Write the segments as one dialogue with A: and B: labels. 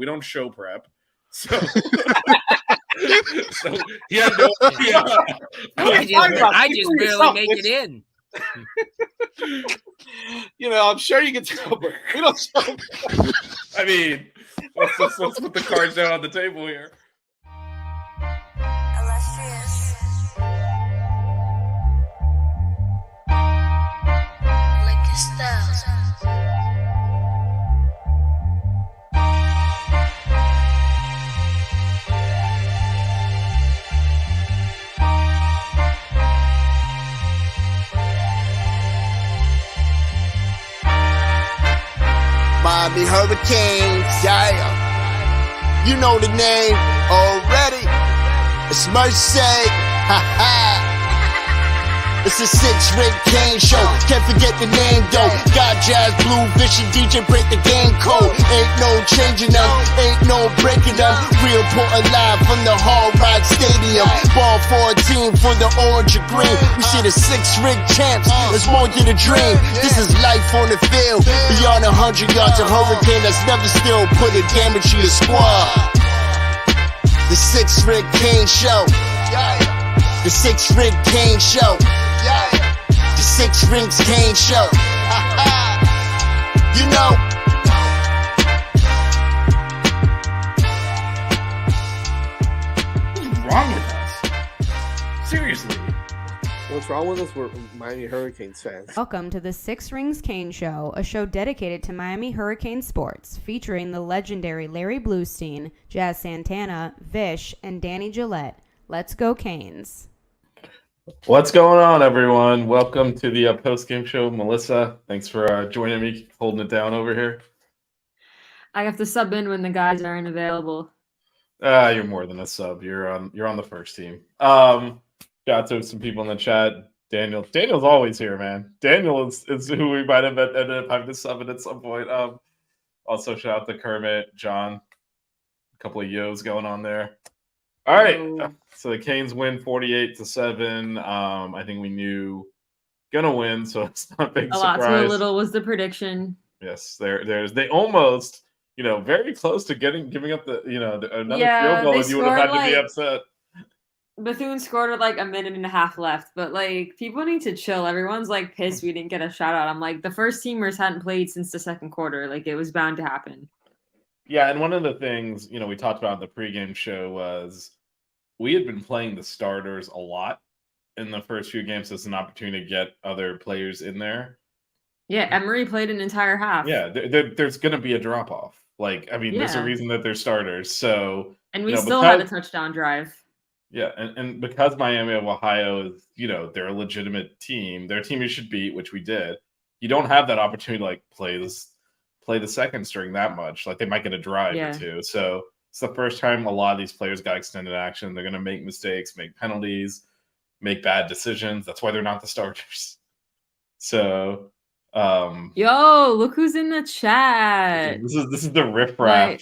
A: We don't show prep. So, so he had no idea.
B: I just barely make it in.
C: I'm sure you can tell, but we don't show.
A: I mean, let's put the cards down on the table here.
D: Miami Hurricanes, yeah. You know the name already. It's Mercy. Ha ha. It's a 6-rig Kane show. Can't forget the name though. Got Jazz, Blue, Vision, DJ, break the game code. Ain't no changing them, ain't no breaking them. Real put alive from the Hard Rock Stadium. Ball 14 for the orange and green. We see the 6-rig champs. There's more than a dream. This is life on the field. Beyond 100 yards, a hurricane that's never still put a damage to your squad. The 6-rig Kane show. The 6-rig Kane show. The 6 Rings Kane show. You know.
A: What's wrong with us? Seriously.
C: What's wrong with us? We're Miami Hurricanes fans.
E: Welcome to the 6 Rings Kane Show, a show dedicated to Miami Hurricane sports, featuring the legendary Larry Bluestein, Jazz Santana, Vish, and Danny Gillette. Let's go Canes.
A: What's going on, everyone? Welcome to the post-game show. Melissa, thanks for joining me, holding it down over here.
F: I have to sub in when the guys aren't available.
A: You're more than a sub. You're on the first team. Got to some people in the chat. Daniel's always here, man. Daniel is who we might have ended up having to sub in at some point. Also, shout out to Kermit, John. A couple of yos going on there. All right, so the Canes win 48-7. I think we knew gonna win, so it's not a big surprise.
F: A lot to a little was the prediction.
A: Yes, they almost, very close to giving up the, another field goal, and you would have had to be upset.
F: Bethune scored with like a minute and a half left, but like people need to chill. Everyone's like pissed we didn't get a shout out. I'm like, the first teamers hadn't played since the second quarter. Like it was bound to happen.
A: Yeah, and one of the things, we talked about in the pregame show was we had been playing the starters a lot in the first few games as an opportunity to get other players in there.
F: Yeah, Emery played an entire half.
A: Yeah, there's going to be a drop-off. There's a reason that they're starters. So,
F: and we still had a touchdown drive.
A: Yeah, and because Miami of Ohio is, they're a legitimate team, their team you should beat, which we did. You don't have that opportunity to play the second string that much. Like they might get a drive or two. So it's the first time a lot of these players got extended action. They're going to make mistakes, make penalties, make bad decisions. That's why they're not the starters. So,
F: yo, look who's in the chat.
A: This is the riffraff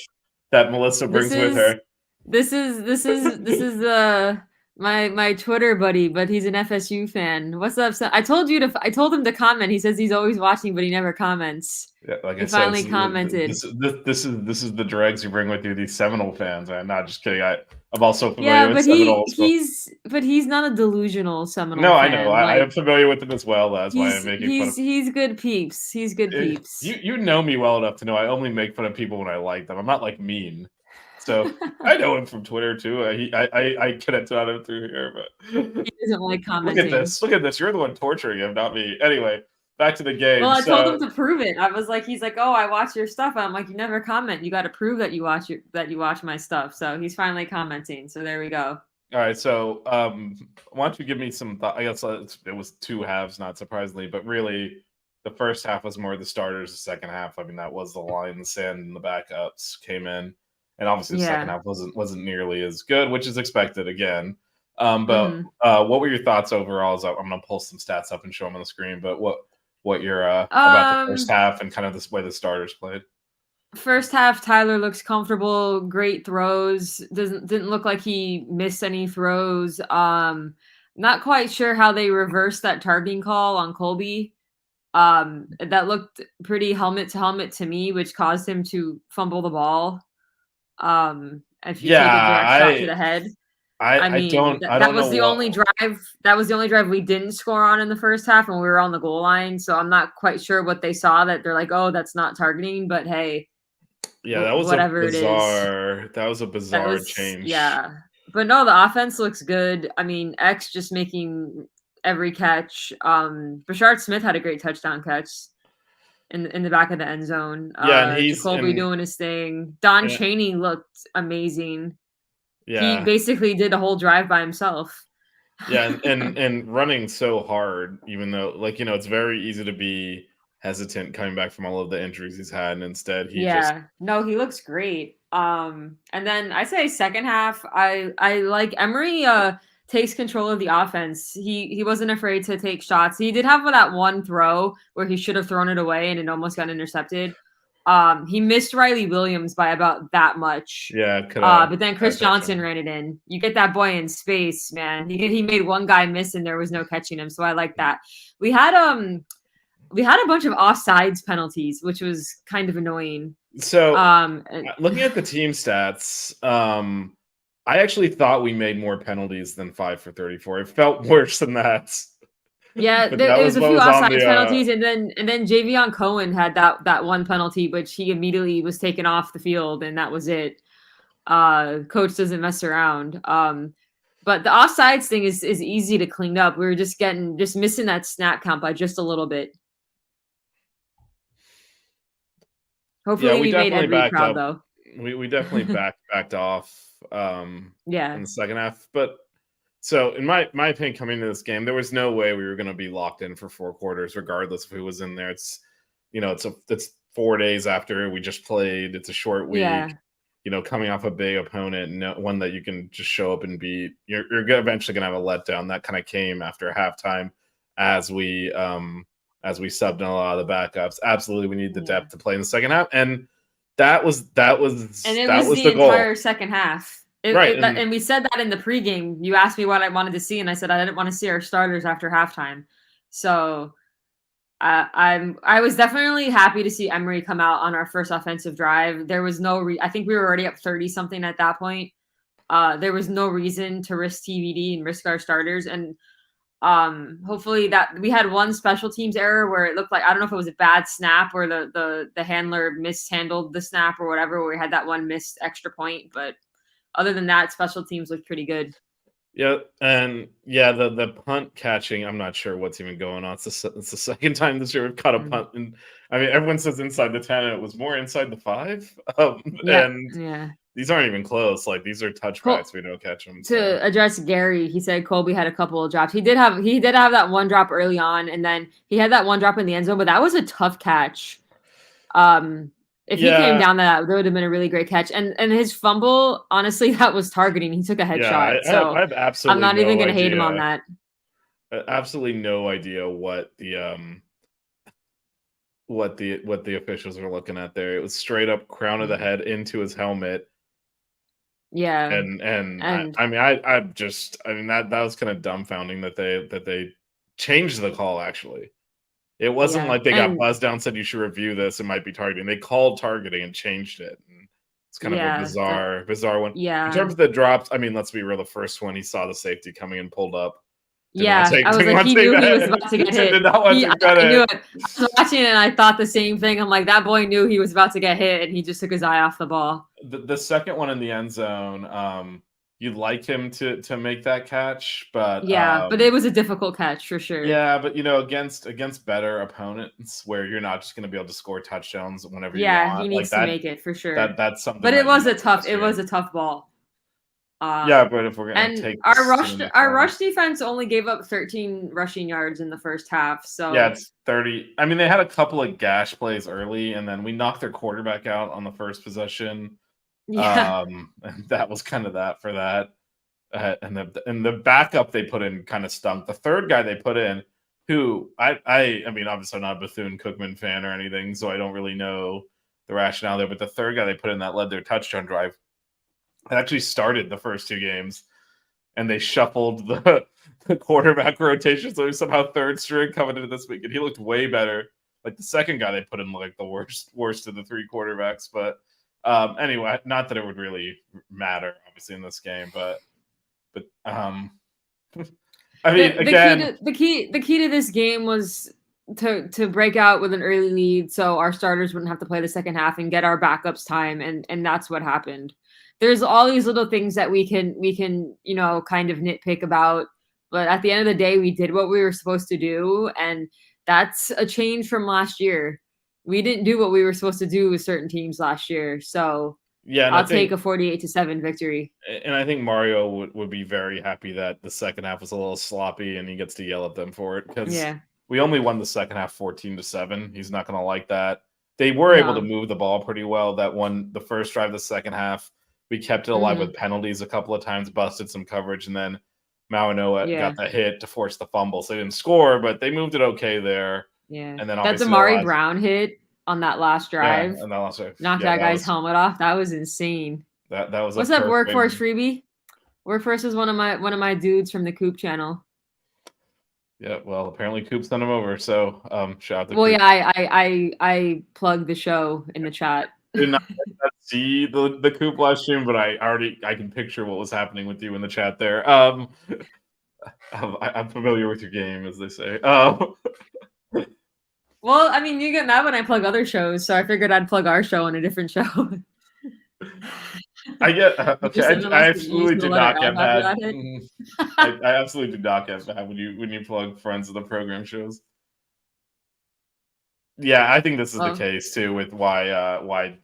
A: that Melissa brings with her.
F: This is my Twitter buddy, but he's an FSU fan. What's up? I told him to comment. He says he's always watching, but he never comments.
A: Yeah, like
F: he finally commented.
A: This is the dregs you bring with you, these Seminole fans. I'm not just kidding. I'm also familiar with Seminoles.
F: But he's not a delusional Seminole.
A: No,
F: fan.
A: I know. I am familiar with him as well. That's why I'm making fun of him.
F: He's good peeps. He's good peeps.
A: You know me well enough to know I only make fun of people when I like them. I'm not mean. So I know him from Twitter too. I connect on him through here, but
F: he doesn't like commenting.
A: Look at this. You're the one torturing him, not me. Anyway, back to the game.
F: Well, I told him to prove it. I was like, he's like, oh, I watch your stuff. I'm like, you never comment. You got to prove that you watch my stuff. So he's finally commenting. So there we go.
A: All right. So why don't you give me some thought? I guess it was two halves, not surprisingly, but really the first half was more the starters. The second half, that was the line in the sand, and the backups came in. And obviously the second half wasn't nearly as good, which is expected again. But what were your thoughts overall? I'm going to pull some stats up and show them on the screen. But what you're about the first half and kind of this way the starters played?
F: First half, Tyler looks comfortable. Great throws. Didn't look like he missed any throws. Not quite sure how they reversed that targeting call on Colby. That looked pretty helmet to helmet to me, which caused him to fumble the ball. If you take a direct shot to
A: Yeah,
F: the head.
A: I
F: mean,
A: I
F: that
A: don't
F: was
A: know
F: the only
A: what.
F: drive. That was the only drive we didn't score on in the first half, and we were on the goal line. So I'm not quite sure what they saw that they're like, "Oh, that's not targeting." But hey,
A: Yeah, that was a
F: whatever it is, that
A: bizarre
F: was
A: change.
F: yeah. But no, the offense looks good. I mean, X just making every catch. Bashard Smith had a great touchdown catch in the back of the end zone.
A: Yeah, and he's
F: Jacoby
A: and
F: doing his thing. Don
A: and
F: Chaney looked amazing. He
A: yeah.
F: basically did a whole drive by himself.
A: Yeah, and running so hard, even though it's very easy to be hesitant coming back from all of the injuries he's had, and instead he just
F: Yeah. No, he looks great. And then I say second half, I like Emery takes control of the offense. He wasn't afraid to take shots. He did have that one throw where he should have thrown it away and it almost got intercepted. He missed Riley Williams by about that much.
A: could have
F: But then Chris Johnson ran it in. You get that boy in space, man. He made one guy miss and there was no catching him. So I like that. We had a bunch of offsides penalties, which was kind of annoying.
A: So
F: And-
A: looking at the team stats, I actually thought we made more penalties than 5 for 34. It felt worse than that.
F: yeah,
A: But
F: there
A: that
F: was a
A: what
F: few
A: was on
F: offsides
A: the,
F: penalties, and then Javion Cohen had that one penalty, which he immediately was taken off the field, and that was it. Coach doesn't mess around. But the offsides thing is easy to clean up. We were just missing that snap count by just a little bit. Hopefully, we made Edry proud though.
A: We definitely backed off
F: Yeah.
A: in the second half. But so in my opinion, coming into this game, there was no way we were going to be locked in for 4 quarters, regardless of who was in there. It's it's 4 days after we just played. It's a short week.
F: Yeah.
A: Coming off a big opponent, one that you can just show up and beat. You're eventually going to have a letdown. That kind of came after halftime as we subbed in a lot of the backups. Absolutely, we need the depth to play in the second half, and that was
F: and it was the
A: goal.
F: entire second half.
A: Right,
F: and we said that in the pregame. You asked me what I wanted to see, and I said I didn't want to see our starters after halftime. So I was definitely happy to see Emery come out on our first offensive drive. There was no I think we were already up 30 something at that point. There was no reason to risk TVD and risk our starters, and hopefully that we had one special teams error where it looked like, I don't know if it was a bad snap or the handler mishandled the snap or whatever, where we had that one missed extra point. But other than that, special teams looked pretty good.
A: Yeah, and the punt catching, I'm not sure what's even going on. It's the second time this year we've caught a punt, and I mean everyone says inside the 10, and it was more inside the 5. And these aren't even close. Like, these are touchbacks. We don't catch them.
F: To address Gary, he said Colby had a couple of drops. He did have that one drop early on, and then he had that one drop in the end zone, but that was a tough catch. If he came down that would have been a really great catch. And his fumble, honestly, that was targeting. He took a headshot.
A: I have absolutely
F: I'm not even going to hate him on that.
A: Absolutely no idea what the officials are looking at there. It was straight up crown of the head into his helmet.
F: Yeah.
A: And I mean that was kind of dumbfounding that they changed the call. Actually, it wasn't like they got buzzed down and said you should review this, it might be targeting. They called targeting and changed it. And it's kind of a bizarre one.
F: Yeah.
A: In terms of the drops, I mean, let's be real, the first one he saw the safety coming and pulled up.
F: I was like, he knew he was about to get hit. I knew it. I was watching it and I thought the same thing. I'm like, that boy knew he was about to get hit and he just took his eye off the ball.
A: The second one in the end zone, you'd like him to make that catch, but
F: but it was a difficult catch for sure.
A: Yeah, but against better opponents where you're not just going to be able to score touchdowns whenever you want.
F: Yeah, he needs to make it for sure.
A: That's something.
F: But it was a tough ball.
A: But if we're going to take
F: our rush defense only gave up 13 rushing yards in the first half. So
A: yeah, it's 30. I mean, they had a couple of gash plays early, and then we knocked their quarterback out on the first possession.
F: Yeah.
A: And that was kind of that for that. And the backup they put in kind of stunk. The third guy they put in, who I mean, obviously I'm not a Bethune-Cookman fan or anything, so I don't really know the rationale there. But the third guy they put in that led their touchdown drive, it actually started the first 2 games, and they shuffled the quarterback rotation. So he's somehow third string coming into this week, and he looked way better. Like the second guy they put in, like the worst of the 3 quarterbacks. But Anyway, not that it would really matter, obviously, in this game, but I mean, again,
F: the key to this game was to break out with an early lead, so our starters wouldn't have to play the second half and get our backups time, and that's what happened. There's all these little things that we can kind of nitpick about, but at the end of the day, we did what we were supposed to do, and that's a change from last year. We didn't do what we were supposed to do with certain teams last year, so
A: yeah,
F: I'll take a 48-7 victory.
A: And I think Mario would be very happy that the second half was a little sloppy and he gets to yell at them for it, because we only won the second half 14-7. He's not going to like that. They were able to move the ball pretty well. The first drive of the second half, we kept it alive with penalties a couple of times, busted some coverage, and then Mauanoa got the hit to force the fumble. So they didn't score, but they moved it okay there.
F: Yeah.
A: And then
F: that Damari Brown hit on that last drive.
A: Yeah, and that last drive.
F: Knocked that guy's helmet off. That was insane.
A: That was
F: what's up, Workforce Freebie? Workforce is one of my dudes from the Coop channel.
A: Yeah, well, apparently Coop sent him over, so shout out to
F: Well,
A: Coop.
F: yeah, I plugged the show in the chat.
A: Did not see the Coop live stream, but I can picture what was happening with you in the chat there. I'm familiar with your game, as they say.
F: Well, I mean, you get mad when I plug other shows, so I figured I'd plug our show on a different show.
A: I get okay. I absolutely do not get mad. I absolutely do not get mad when you plug friends of the program shows. Yeah, I think this is the case too with why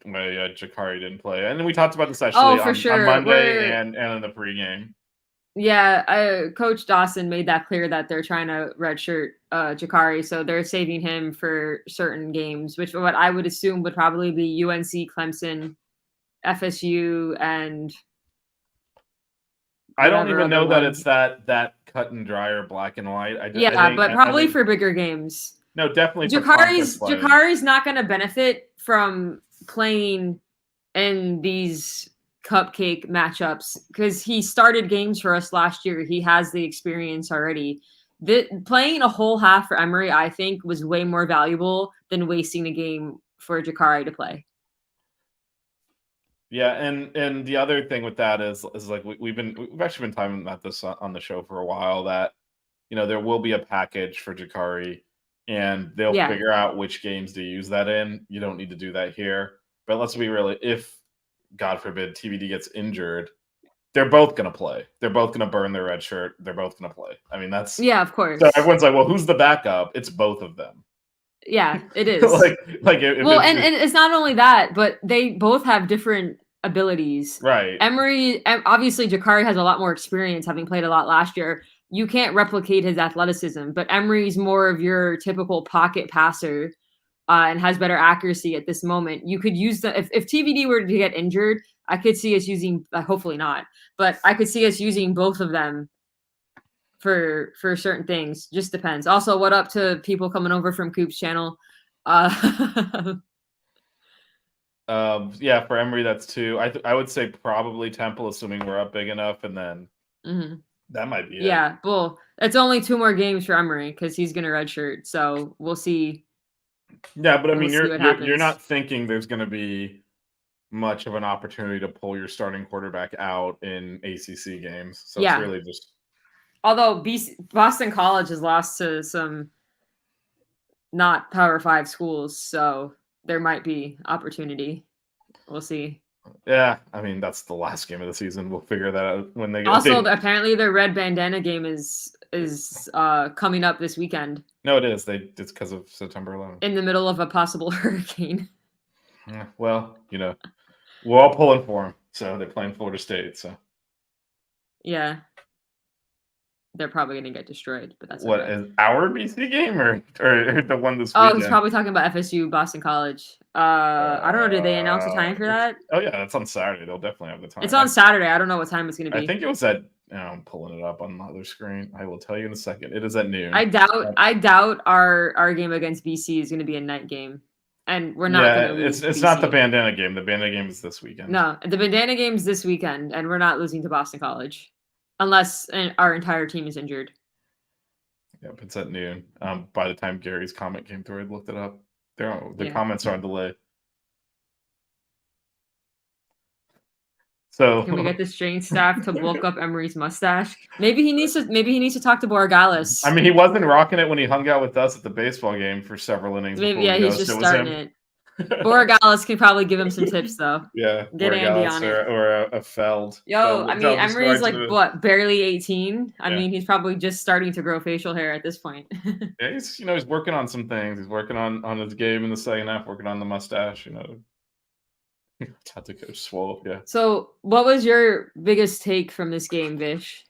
A: Jakari didn't play, and we talked about this actually on Monday and in the pregame.
F: Yeah, Coach Dawson made that clear that they're trying to redshirt Jakari, so they're saving him for certain games, which what I would assume would probably be UNC, Clemson, FSU, and
A: I don't even know that it's that cut and dry or black and white. I
F: think, probably for bigger games.
A: No, definitely.
F: Jakari's not going to benefit from playing in these cupcake matchups because he started games for us last year. He has the experience already. Playing a whole half for Emory, I think, was way more valuable than wasting a game for Jakari to play.
A: Yeah, and the other thing with that is like we've actually been talking about this on the show for a while, that there will be a package for Jakari, and they'll figure out which games to use that in. You don't need to do that here. But let's be real, if God forbid TBD gets injured, they're both going to play. They're both going to burn their red shirt. They're both going to play. I mean, that's
F: of course.
A: So everyone's like, well, who's the backup? It's both of them.
F: Yeah, it is.
A: and
F: it's not only that, but they both have different abilities.
A: Right.
F: Emory, obviously, Jakari has a lot more experience, having played a lot last year. You can't replicate his athleticism, but Emory's more of your typical pocket passer and has better accuracy at this moment. You could use if TVD were to get injured, I could see us using, hopefully not, but I could see us using both of them for certain things. Just depends. Also, what up to people coming over from Coop's channel?
A: Yeah, for Emory, that's 2. I would say probably Temple, assuming we're up big enough, and then that might be it.
F: Yeah, well, it's only 2 more games for Emory because he's going to redshirt, so we'll see.
A: Yeah, but I mean, you're not thinking there's going to be much of an opportunity to pull your starting quarterback out in ACC games. So it's really just.
F: Although Boston College has lost to some not Power 5 schools, so there might be opportunity. We'll see.
A: Yeah, I mean, that's the last game of the season. We'll figure that out when they get.
F: Also, apparently, their red bandana game is coming up this weekend.
A: No, it is. It's because of September 11th.
F: In the middle of a possible hurricane.
A: Yeah, well, we're all pulling for them. So they're playing Florida State. So.
F: Yeah. They're probably going to get destroyed, but that's
A: what is our BC game or the one this
F: weekend?
A: Oh,
F: he's probably talking about FSU Boston College. I don't know. Did they announce the time for that?
A: Oh yeah, it's on Saturday. They'll definitely have the time.
F: It's on Saturday. I don't know what time it's going to be.
A: I think it was at. I'm pulling it up on the other screen. I will tell you in a second. It is at noon.
F: I doubt our game against BC is going to be a night game, and we're not going to lose.
A: It's not the bandana game. The bandana game is this weekend.
F: No, the bandana game is this weekend, and we're not losing to Boston College. Unless our entire team is injured.
A: Yep, it's at noon. By the time Gary's comment came through, I looked it up. The comments are on delay. So
F: Can we get the strength staff to bulk up Emery's mustache? Maybe he needs to talk to Borregales.
A: I mean, he wasn't rocking it when he hung out with us at the baseball game for several innings.
F: Maybe
A: before we
F: he's just
A: it was
F: starting
A: him.
F: it. Borregales can probably give him some tips though.
A: Yeah,
F: Get Andy
A: Borregales
F: on it.
A: or a Feld.
F: Yo, I mean, Emery's like
A: the...
F: what, barely 18. I
A: Yeah.
F: mean, he's probably just starting to grow facial hair at this point.
A: Yeah, he's working on some things. He's working on his game in the second half, working on the mustache. Had to coach Swole. Yeah.
F: So, what was your biggest take from this game, Vish?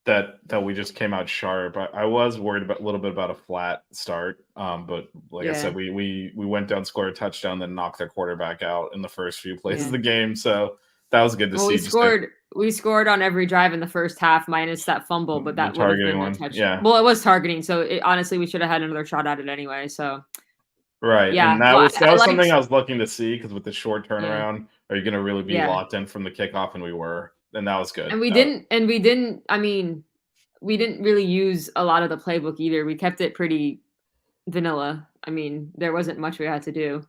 A: That we just came out sharp. I was worried about a little bit about a flat start, but like I said, we went down, scored a touchdown, then knocked their quarterback out in the first few plays of the game. So that was good to see.
F: We scored on every drive in the first half, minus that fumble, but that would have been a touchdown. Yeah. Well, it was targeting, so honestly, we should have had another shot at it anyway. So.
A: Right. Yeah. And that was something I was looking to see, because with the short turnaround, are you going to really be locked in from the kickoff? And we were. And that was good.
F: And we didn't really use a lot of the playbook either. We kept it pretty vanilla. I mean, there wasn't much we had to do.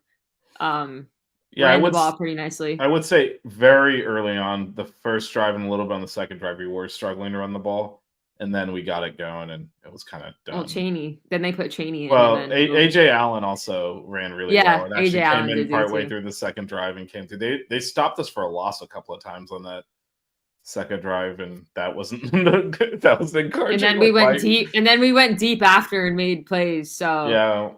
F: Ran the ball pretty nicely.
A: I would say very early on, the first drive and a little bit on the second drive, we were struggling to run the ball. And then we got it going, and it was kind of done.
F: Well, Cheney. Then they put Cheney in.
A: Well, AJ Allen also ran really well. And actually
F: AJ Allen
A: came in partway through the second drive and came through. They stopped us for a loss a couple of times on that second drive, and that wasn't that was encouraging.
F: And then we went deep. And then we went deep after and made plays. So
A: yeah.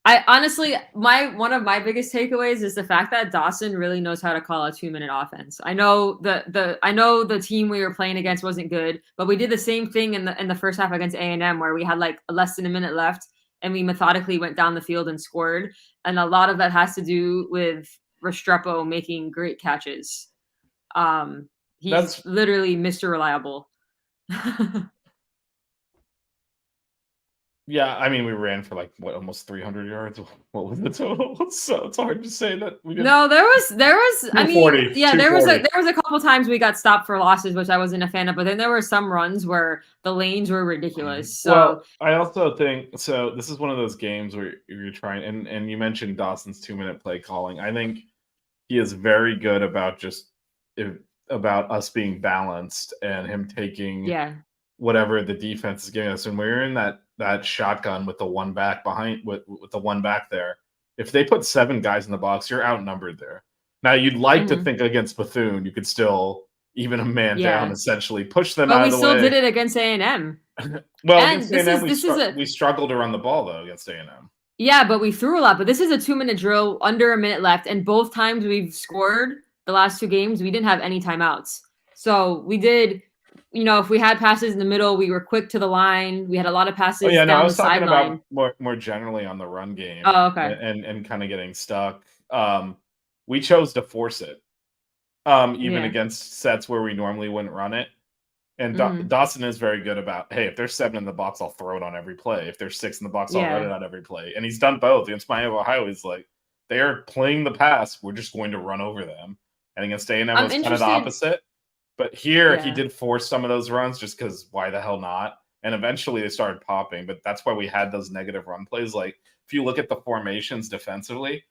F: I honestly, one of my biggest takeaways is the fact that Dawson really knows how to call a 2-minute offense. I know the team we were playing against wasn't good, but we did the same thing in the first half against A&M, where we had like less than a minute left and we methodically went down the field and scored. And a lot of that has to do with Restrepo making great catches. He's literally Mr. Reliable.
A: Yeah, I mean, we ran for like almost 300 yards. What was the total? So it's hard to say that we didn't.
F: No, there was. I mean, yeah, there was a couple times we got stopped for losses, which I wasn't a fan of. But then there were some runs where the lanes were ridiculous. So
A: well, I also think so. This is one of those games where you're trying, and you mentioned Dawson's 2-minute play calling. I think he is very good about about us being balanced and him taking whatever the defense is giving us. And we're in that shotgun with the one back behind with the one back there. If they put 7 guys in the box, you're outnumbered there. Now you'd like to think against Bethune, you could still even a man down, essentially push them out of the way.
F: But we still did it against A&M.
A: Well, against A&M, we struggled to run the ball though against A&M.
F: Yeah, but we threw a lot. But this is a 2-minute drill, under a minute left, and both times we've scored the last 2 games, we didn't have any timeouts. So we did. If we had passes in the middle, we were quick to the line. We had a lot of passes down
A: I was
F: the
A: talking
F: sideline.
A: about more generally on the run game.
F: Oh, okay.
A: And kind of getting stuck. We chose to force it, even against sets where we normally wouldn't run it. And Dawson is very good about, hey, if there's 7 in the box, I'll throw it on every play. If there's 6 in the box, I'll run it on every play. And he's done both. Against Miami of Ohio, he's like, they are playing the pass. We're just going to run over them. And against A&M, it was kind of the opposite. But here, he did force some of those runs just because why the hell not? And eventually they started popping. But that's why we had those negative run plays. Like, if you look at the formations defensively,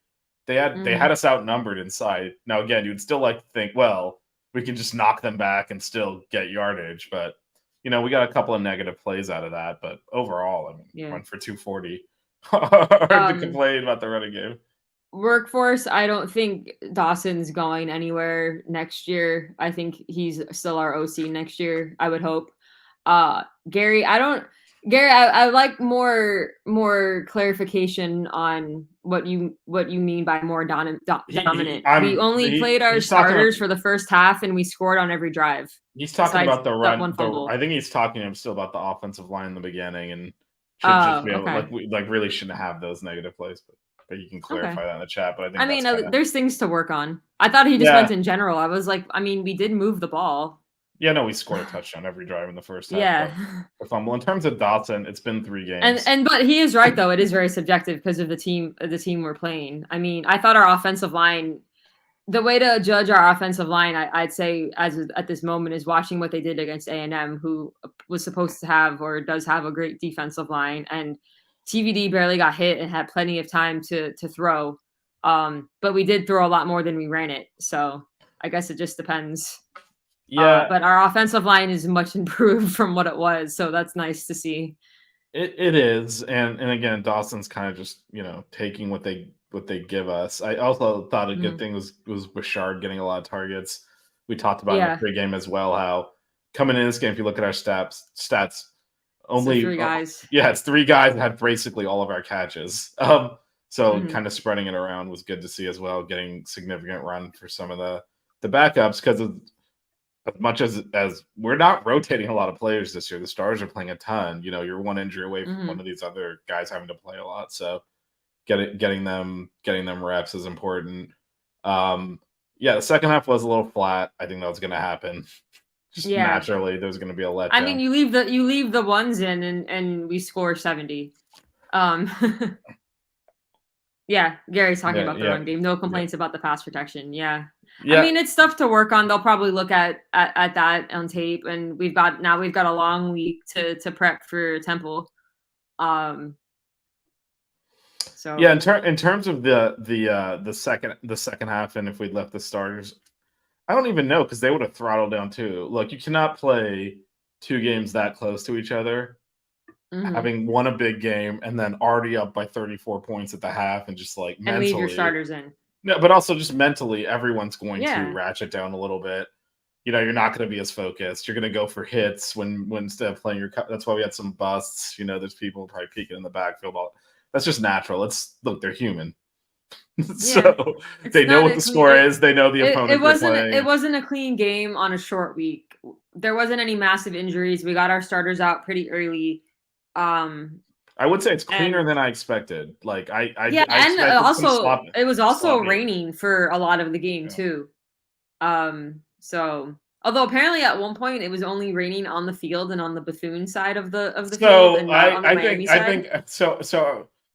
A: they had us outnumbered inside. Now, again, you'd still like to think, well, we can just knock them back and still get yardage. But, we got a couple of negative plays out of that. But overall, I mean, went for 240. Hard to complain about the running game.
F: Workforce, I don't think Dawson's going anywhere next year. I think he's still our OC next year, I would hope. Gary, I like more clarification on what you mean by more dominant. We only played our starters for the first half and we scored on every drive.
A: He's talking about the run. I think he's talking still about the offensive line in the beginning and should just be able, we really shouldn't have those negative plays, but you can clarify that in the chat. But I think
F: there's things to work on. I thought he just meant in general. I was like, we did move the ball.
A: Yeah, no, we scored a touchdoon every drive in the first half.
F: Yeah.
A: The fumble. In terms of Dawson, it's been 3 games.
F: But he is right though. It is very subjective because of the team we're playing. I mean, I thought our offensive line, the way to judge our offensive line, I'd say at this moment is watching what they did against A&M, who was supposed to have or does have a great defensive line, and TVD barely got hit and had plenty of time to throw. But we did throw a lot more than we ran it. So I guess it just depends.
A: Yeah,
F: But our offensive line is much improved from what it was, so that's nice to see.
A: it is, and again, Dawson's kind of just taking what they give us. I also thought a good
F: Mhm.
A: thing was Bouchard getting a lot of targets. We talked about
F: Yeah.
A: in the pregame as well how coming in this game, if you look at our stats,
F: So
A: only
F: 3 guys.
A: yeah, it's 3 guys that had basically all of our catches. So
F: Mhm.
A: kind of spreading it around was good to see as well, getting significant run for some of the backups because as much as we're not rotating a lot of players this year, the Stars are playing a ton. You're one injury away from one
F: Mhm.
A: of these other guys having to play a lot. So getting them reps is important. Yeah, the second half was a little flat. I think that was going to happen. Just
F: Yeah.
A: naturally, there's going to be a letdown.
F: I mean, you leave the ones in and we score 70. Yeah, Gary's talking about the run game. No complaints about the pass protection. Yeah. I mean, it's stuff to work on. They'll probably look at that on tape, and we've got a long week to prep for Temple. So
A: yeah, in terms of the second half, and if we'd left the starters, I don't even know because they would have throttled down too. Look, you cannot play 2 games that close to each other, having won a big game and then already up by 34 points at the half, and just like
F: and
A: mentally,
F: leave your starters in.
A: no, but also just mentally, everyone's going to
F: Yeah.
A: ratchet down a little bit. You're not going to be as focused. You're going to go for hits when instead of playing your. That's why we had some busts. There's people probably peeking in the backfield. That's just natural. Look, they're human. So they know what the score is. They know the opponent they're playing.
F: It wasn't a clean game on a short week. There wasn't any massive injuries. We got our starters out pretty early.
A: I would say it's cleaner than I expected. Like I
F: and also it was also
A: sloppy.
F: raining for a lot of the game too. So although apparently at one point it was only raining on the field and on the Bethune side of the field and not on the Miami side.
A: I think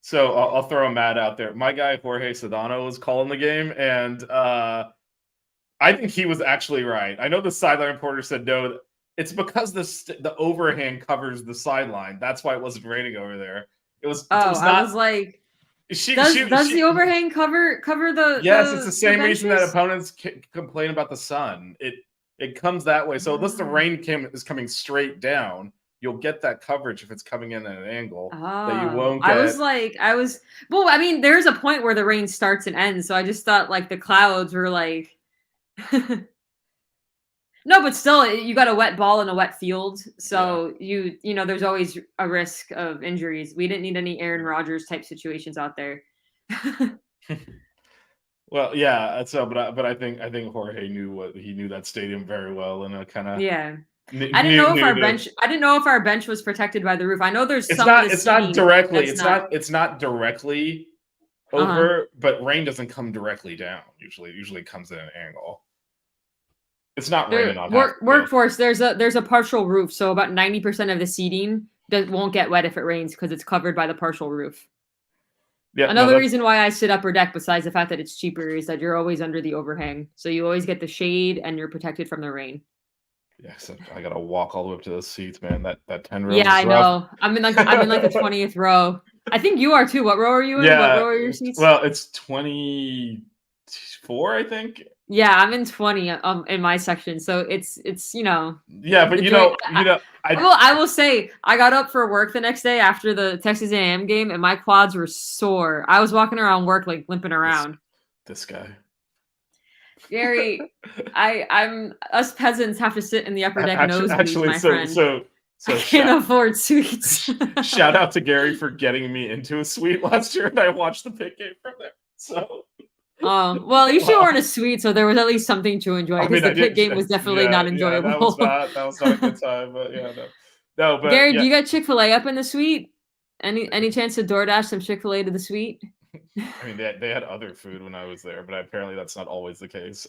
A: so I'll throw a Matt out there. My guy Jorge Sedano was calling the game, and I think he was actually right. I know the sideline reporter said no. It's because the overhang covers the sideline. That's why it wasn't raining over there. It was.
F: I was like, does the overhang cover the?
A: Yes, it's the same reason that opponents complain about the sun. It comes that way. So unless the rain is coming straight down, you'll get that coverage if it's coming in at an angle that you won't get.
F: Well, I mean, there's a point where the rain starts and ends. So I just thought like the clouds were like. No, but still, you got a wet ball in a wet field, so there's always a risk of injuries. We didn't need any Aaron Rodgers type situations out there.
A: Well, yeah. So, but I think Jorge knew that stadium very well, and kind of
F: I didn't know if our bench. I didn't know if our bench was protected by the roof. I know there's
A: It's not directly. It's not directly over, but rain doesn't come directly down. Usually it comes at an angle. It's not raining on
F: workforce. There's a partial roof, so about 90% of the seating won't get wet if it rains because it's covered by the partial roof. Yeah. Another reason why I sit upper deck, besides the fact that it's cheaper, is that you're always under the overhang, so you always get the shade and you're protected from the rain.
A: Yeah, so I gotta walk all the way up to those seats, man. That 10 rows.
F: Yeah, I know. I'm in like the 20th row. I think you are too. What row are you in?
A: Yeah,
F: what row are your seats?
A: Well, it's 24, I think.
F: Yeah, I'm in 20 in my section, so it's
A: Yeah, but
F: I will say I got up for work the next day after the Texas A&M game, and my quads were sore. I was walking around work like limping around.
A: This guy,
F: Gary, I'm us peasants have to sit in the upper deck nosebleeds, my friend.
A: So
F: I can't afford suites.
A: Shout out to Gary for getting me into a suite last year, and I watched the pit game from there. So.
F: Well, you should weren't a suite, so there was at least something to enjoy because the pit game was definitely not enjoyable.
A: Yeah, that was not a good time, but no. But
F: Gary, do you got Chick-fil-A up in the suite? Any chance to DoorDash some Chick-fil-A to the suite?
A: I mean, they had other food when I was there, but apparently that's not always the case.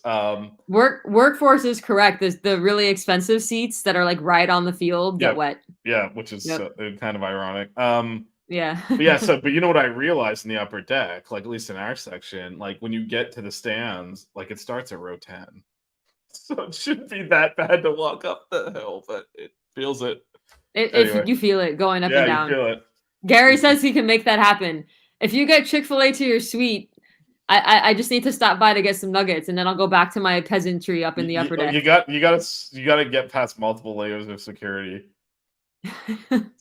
F: Workforce is correct. There's the really expensive seats that are like right on the field get wet.
A: Yeah, which is kind of ironic.
F: Yeah.
A: But you know what I realized in the upper deck, like at least in our section, like when you get to the stands, like it starts at row 10. So it shouldn't be that bad to walk up the hill, but it feels it.
F: If you feel it going up and down.
A: You feel it.
F: Gary says he can make that happen. If you get Chick-fil-A to your suite, I just need to stop by to get some nuggets, and then I'll go back to my peasantry up in the upper deck.
A: You got to get past multiple layers of security.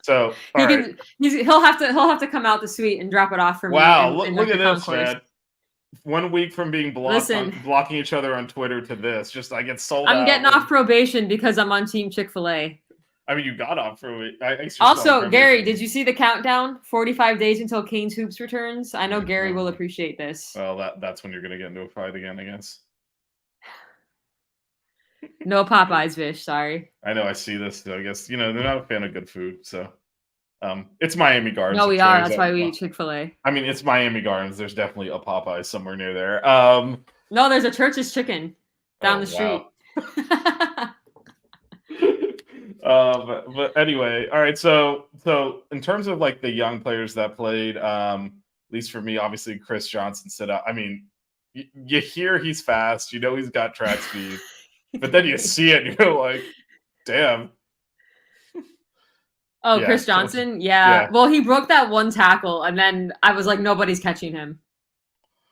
A: So
F: he'll have to come out the suite and drop it off for me.
A: Wow,
F: in
A: look at this,
F: concourse.
A: man. 1 week from being blocking each other on Twitter to this, just I get sold out.
F: I'm getting off probation because I'm on Team Chick-fil-A.
A: I mean, you got off for it.
F: Also, Gary, did you see the countdown? 45 days until Canes Hoops returns. I know Gary will appreciate this.
A: Well, that's when you're gonna get into a fight again, I guess.
F: No Popeyes fish, sorry.
A: I know. I see this. I guess they're not a fan of good food, so it's Miami Gardens.
F: No, we are. That's why we eat Chick-fil-A.
A: I mean, it's Miami Gardens. There's definitely a Popeyes somewhere near there.
F: No, there's a Church's Chicken down the street.
A: Wow. But anyway, all right. So in terms of like the young players that played, at least for me, obviously Chris Johnson stood out. I mean, you hear he's fast, he's got track speed, but then you see it, and you're like, damn.
F: Oh, yeah, Chris Johnson? Yeah. Well, he broke that one tackle, and then I was like, nobody's catching him.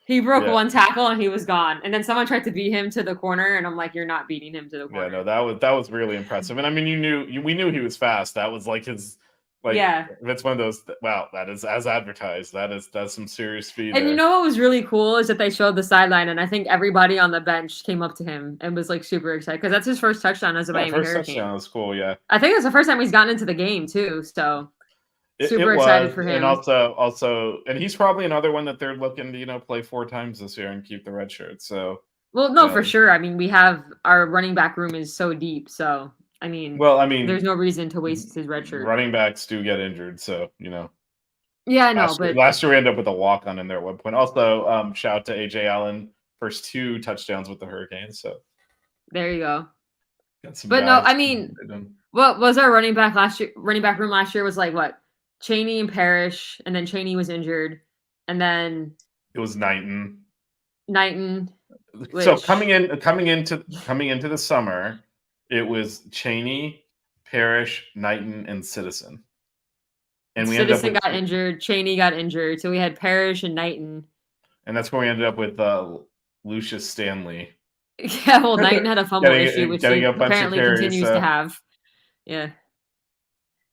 F: He broke one tackle, and he was gone. And then someone tried to beat him to the corner, and I'm like, you're not beating him to the corner.
A: Yeah, no, that was really impressive. And I mean, we knew he was fast. That was like his. That's one of those. Wow, that is as advertised. That's some serious speed.
F: And
A: there.
F: What was really cool is that they showed the sideline, and I think everybody on the bench came up to him and was like super excited because that's his first touchdown as a Miami Hurricane. First touchdown
A: was cool. Yeah,
F: I think it's the first time he's gotten into the game too. So super excited for him.
A: And also, and he's probably another one that they're looking to play 4 times this year and keep the red shirt. So
F: for sure. I mean, we have our running back room is so deep. So. I mean, there's no reason to waste his red shirt.
A: Running backs do get injured, so
F: Yeah, I know, but
A: last year we ended up with a walk-on in there at one point. Also, shout out to AJ Allen, first 2 touchdowns with the Hurricanes. So
F: there you go. But no, I mean, what was our running back room last year was like what? Chaney and Parrish, and then Chaney was injured, and then
A: it was Knighton.
F: So
A: coming into the summer. It was Chaney, Parrish, Knighton, and Citizen. And
F: Citizen got injured. Chaney got injured. So we had Parrish and Knighton.
A: And that's where we ended up with Lucius Stanley.
F: Yeah, well, Knighton had a fumble issue, which he apparently continues to have. Yeah.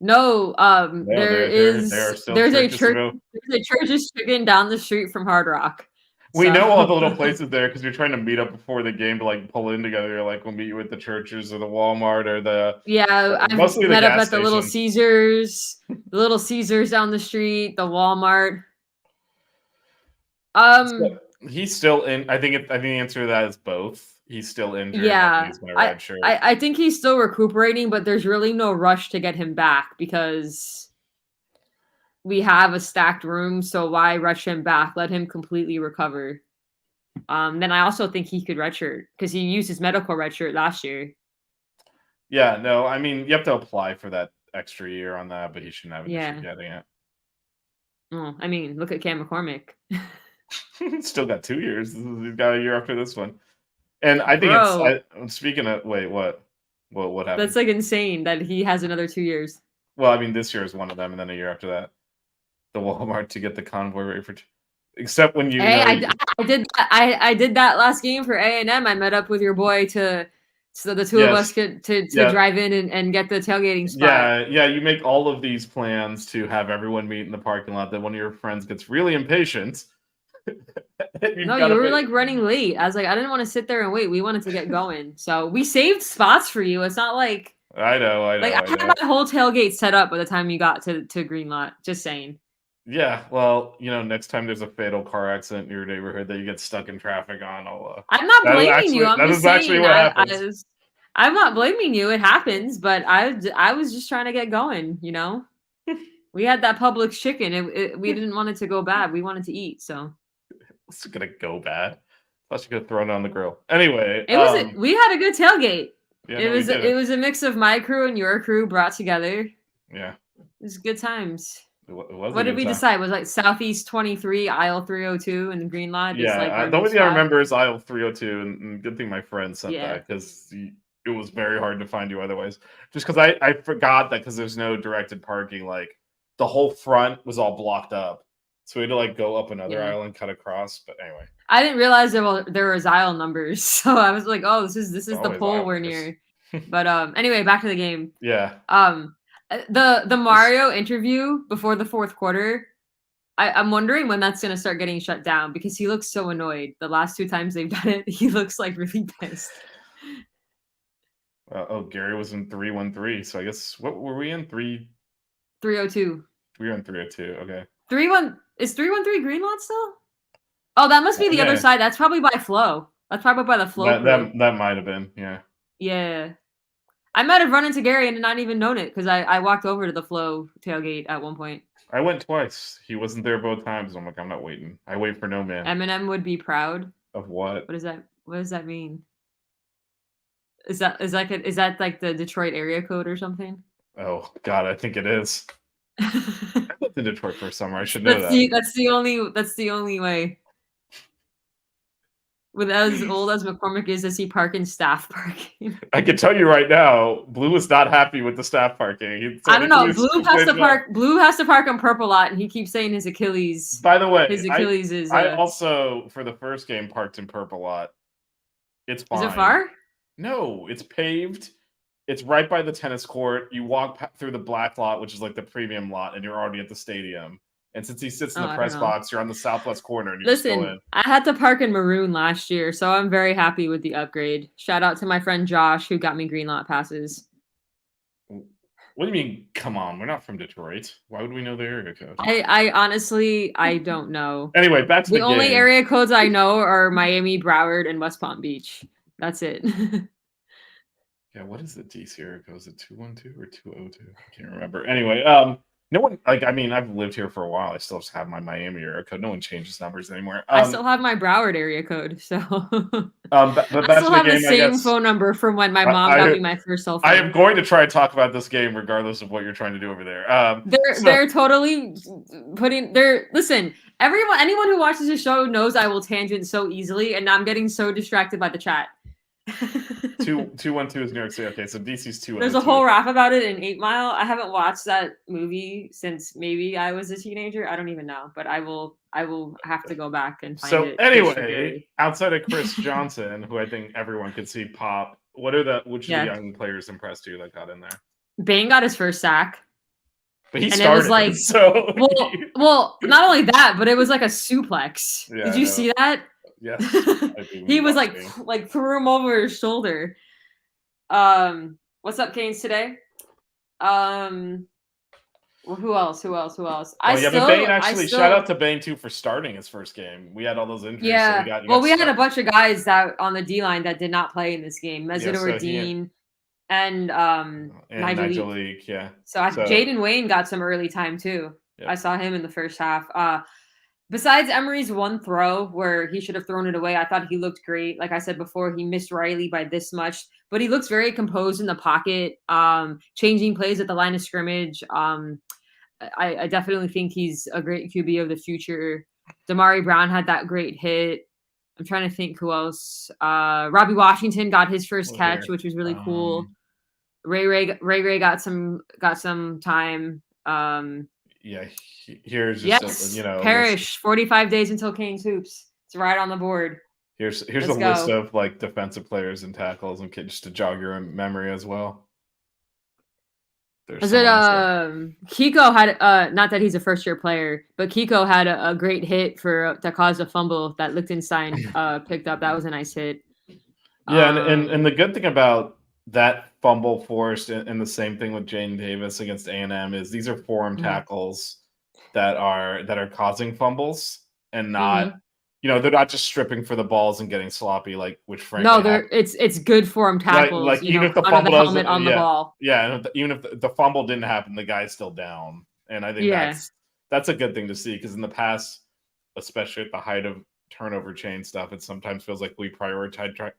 F: No, there's a Church's Chicken down the street from Hard Rock.
A: We know all the little places there because you're trying to meet up before the game to like pull in together. You're like, we'll meet you at the Churches or the Walmart or the
F: I've met up at the Little Caesars, down the street, the Walmart.
A: So he's still in. I think the answer to that is both. He's still injured.
F: Yeah,
A: he's gonna redshirt.
F: I think he's still recuperating, but there's really no rush to get him back because we have a stacked room, so why rush him back? Let him completely recover. Then I also think he could redshirt because he used his medical redshirt last year.
A: Yeah, no, I mean, you have to apply for that extra year on that, but he shouldn't have an issue getting it.
F: Oh, I mean, look at Cam McCormick.
A: Still got 2 years. He's got a year after this one. And I think speaking of, wait, what happened?
F: That's like insane that he has another 2 years.
A: Well, I mean, this year is one of them, and then a year after that. The Walmart to get the convoy ready for, except when
F: I did that last game for A&M. I met up with your boy so the two of us could to drive in and get the tailgating spot.
A: Yeah. You make all of these plans to have everyone meet in the parking lot. Then one of your friends gets really impatient.
F: No, you were like running late. I was like, I didn't want to sit there and wait. We wanted to get going, so we saved spots for you. It's not like
A: I know.
F: I had my whole tailgate set up by the time you got to Green Lot. Just saying.
A: Yeah, well, next time there's a fatal car accident in your neighborhood that you get stuck in traffic on,
F: I'm not blaming you. I'm just saying
A: what happens.
F: I'm not blaming you. It happens, but I was just trying to get going. We had that Publix chicken. We didn't want it to go bad. We wanted to eat. So
A: it's gonna go bad. Plus, you could have thrown it on the grill. Anyway,
F: we had a good tailgate.
A: Yeah,
F: it was a mix of my crew and your crew brought together.
A: Yeah,
F: it was good times.
A: What
F: did we decide? Was like Southeast 23, aisle 302 in the Green Lot?
A: Yeah, the only thing I remember is aisle 302, and good thing my friend sent that because it was very hard to find you otherwise. Just because I forgot that because there's no directed parking, like the whole front was all blocked up. So we had to like go up another
F: Yeah.
A: aisle and cut across. But anyway,
F: I didn't realize there was aisle numbers, so I was like, "Oh, this is the
A: always
F: pole
A: aisle
F: we're
A: numbers.
F: near." But anyway, back to the game.
A: yeah.
F: The Mario interview before the fourth quarter. I'm wondering when that's gonna start getting shut down because he looks so annoyed. The last 2 times they've done it, he looks like really pissed.
A: Gary was in 3-1-3. So I guess what were we in
F: 302.
A: We were in 3-2. Okay.
F: 3-1 is 313 green lot still? Oh, that must be the other side. That's probably by Flow. That's probably by the Flow.
A: That might have been. Yeah.
F: Yeah. I might have run into Gary and not even known it because I walked over to the Flow tailgate at one point.
A: I went twice. He wasn't there both times. I'm like, I'm not waiting. I wait for no man.
F: Eminem would be proud.
A: Of what?
F: What does that mean? Is that like the Detroit area code or something?
A: Oh God, I think it is. I lived in Detroit for a summer. I should know that.
F: That's the only way. With as old as McCormick is, does he park in staff parking?
A: I can tell you right now, Blue is not happy with the staff parking.
F: I don't know. Blue has to park on Purple Lot, and he keeps saying his Achilles.
A: By the way,
F: his Achilles is.
A: I also for the first game parked in Purple Lot. It's fine.
F: Is it far?
A: No, it's paved. It's right by the tennis court. You walk through the black lot, which is like the premium lot, and you're already at the stadium. And since he sits in the press box, you're on the southwest corner. And you just go in.
F: I had to park in maroon last year, so I'm very happy with the upgrade. Shout out to my friend Josh, who got me green lot passes.
A: What do you mean, come on? We're not from Detroit. Why would we know the area code?
F: I honestly, I don't know.
A: Anyway, back to the game.
F: only area codes I know are Miami, Broward, and West Palm Beach. That's it.
A: Yeah, what is the DC area code? Is it 212 or 202? I can't remember. Anyway, no one I've lived here for a while. I still just have my Miami area code. No one changes numbers anymore.
F: I still have my Broward area code, so
A: but
F: I still have the same phone number from when my mom got me my first cell phone.
A: I am going to try and talk about this game regardless of what you're trying to do over there.
F: They're totally listen, anyone who watches the show knows I will tangent so easily, and I'm getting so distracted by the chat.
A: 212 is New York City. Okay, so DC's 202.
F: There's a whole rap about it in 8 Mile. I haven't watched that movie since maybe I was a teenager. I don't even know, but I will have to go back and find it.
A: So anyway, outside of Chris Johnson, who I think everyone could see pop, which of the young players impressed you that got in there?
F: Bane got his first sack.
A: But he started, it was like,
F: so well, not only that, but it was like a suplex.
A: Yeah,
F: did you see that?
A: Yes.
F: He was like threw him over his shoulder. What's up, Canes, today? Who else?
A: Bane actually shout out to Bane too for starting his first game. We had all those injuries.
F: Yeah.
A: So
F: we had a bunch of guys that on the D line that did not play in this game. Mesidor Dean and Nigel Leak.
A: Yeah.
F: So Jaden Wayne got some early time too.
A: Yep.
F: I saw him in the first half. Besides Emery's one throw where he should have thrown it away, I thought he looked great. Like I said before, he missed Riley by this much, but he looks very composed in the pocket, changing plays at the line of scrimmage. I definitely think he's a great QB of the future. Damari Brown had that great hit. I'm trying to think who else. Robbie Washington got his first catch, which was really cool. Ray got some time.
A: Yeah, here's just
F: Parrish 45 days until Canes hoops. It's right on the board.
A: Here's a list of like defensive players and tackles and just to jog your memory as well.
F: Kiko had not that he's a first year player, but Kiko had a great hit that caused a fumble that Lichtenstein picked up. That was a nice hit.
A: Yeah, and the good thing about that fumble forced and the same thing with Jane Davis against A&M is these are form tackles that are causing fumbles and not they're not just stripping for the balls and getting sloppy which frankly
F: it's good form tackles
A: like even if the
F: under
A: fumble
F: the helmet on the ball
A: and even if the fumble didn't happen, the guy's still down, and I think that's a good thing to see, because in the past, especially at the height of turnover chain stuff, it sometimes feels like we prioritize trying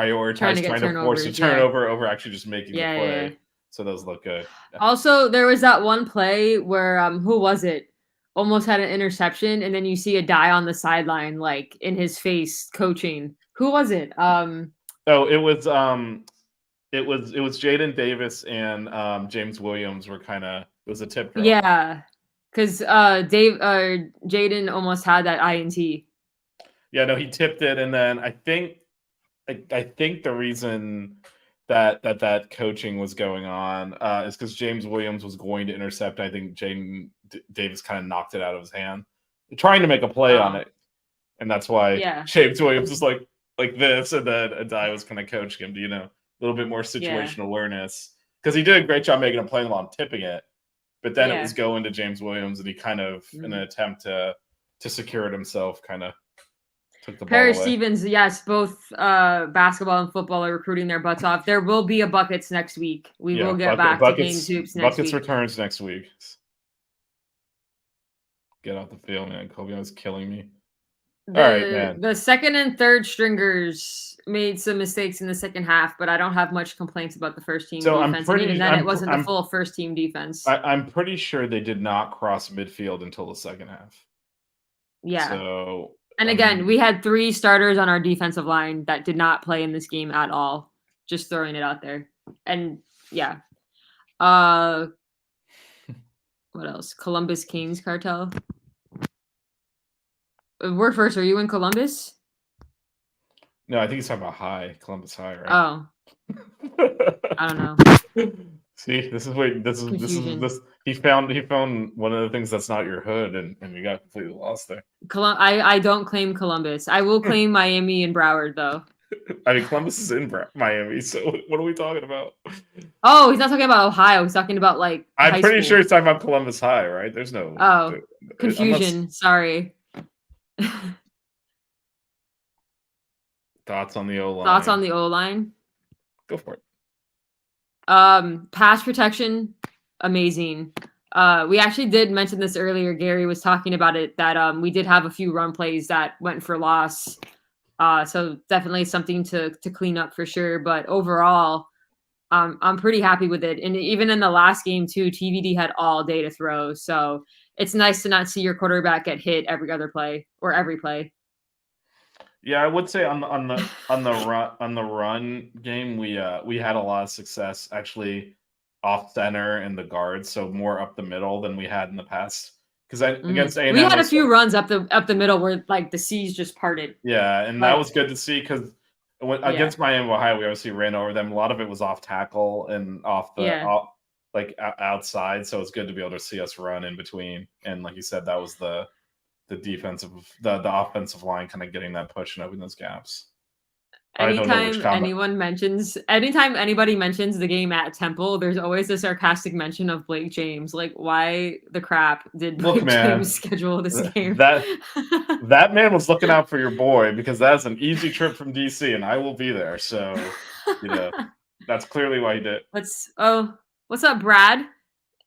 A: to force a turnover over actually just making the play. Yeah. So those look good.
F: Also, there was that one play where who was it? Almost had an interception, and then you see a guy on the sideline, like in his face, coaching. Who was it?
A: It was Jaden Davis and James Williams were kind of. It was a tip drill.
F: Yeah. Because Jaden almost had that INT.
A: Yeah, no, he tipped it, and then I think the reason that coaching was going on is because James Williams was going to intercept. I think Jaden Davis kind of knocked it out of his hand, trying to make a play on it, and that's why James Williams was like this, and then Adai was kind of coaching him to a little bit more situational awareness, because he did a great job making a play while tipping it, but then it was going to James Williams, and he kind of in an attempt to secure it himself, kind of took the ball away.
F: Stevens, yes, both basketball and football are recruiting their butts off. There will be a Buckets next week. We will get back to Canes Hoops next
A: Buckets
F: week.
A: returns next week. Get off the field, man. Kobe was killing me. All right, man.
F: The second and third stringers made some mistakes in the second half, but I don't have much complaints about the first team defense. It wasn't the full first team defense.
A: I'm pretty sure they did not cross midfield until the second half.
F: Yeah.
A: So,
F: and again, we had 3 starters on our defensive line that did not play in this game at all. Just throwing it out there. And yeah. What else? Columbus Canes cartel. We're first. Are you in Columbus?
A: No, I think he's talking about Columbus High, right?
F: Oh. I don't know.
A: See, this is he found one of the things that's not your hood, and you got completely lost there.
F: I don't claim Columbus. I will claim Miami and Broward, though.
A: I mean, Columbus is in Miami, so what are we talking about?
F: Oh, he's not talking about Ohio. He's talking about
A: I'm pretty sure he's talking about Columbus High, right? There's no
F: confusion. Sorry.
A: Thoughts on the O-line?
F: Thoughts on the O-line?
A: Go for it.
F: Pass protection, amazing. We actually did mention this earlier. Gary was talking about it, that we did have a few run plays that went for loss. So definitely something to clean up for sure. But overall, I'm pretty happy with it. And even in the last game too, TVD had all day to throw. So it's nice to not see your quarterback get hit every other play or every play.
A: Yeah, I would say on the run game, we had a lot of success actually off center and the guards, so more up the middle than we had in the past. Because against A&M,
F: we had a few runs up the middle where the C's just parted.
A: Yeah, and that was good to see, because against Miami, Ohio, we obviously ran over them. A lot of it was off tackle and off the outside, so it's good to be able to see us run in between. And like you said, that was the offensive line kind of getting that push and opening those gaps.
F: Anytime anybody mentions the game at Temple, there's always a sarcastic mention of Blake James. Like, why the crap did Blake James schedule this game?
A: That man was looking out for your boy, because that's an easy trip from DC, and I will be there. So, that's clearly why he did.
F: What's up, Brad?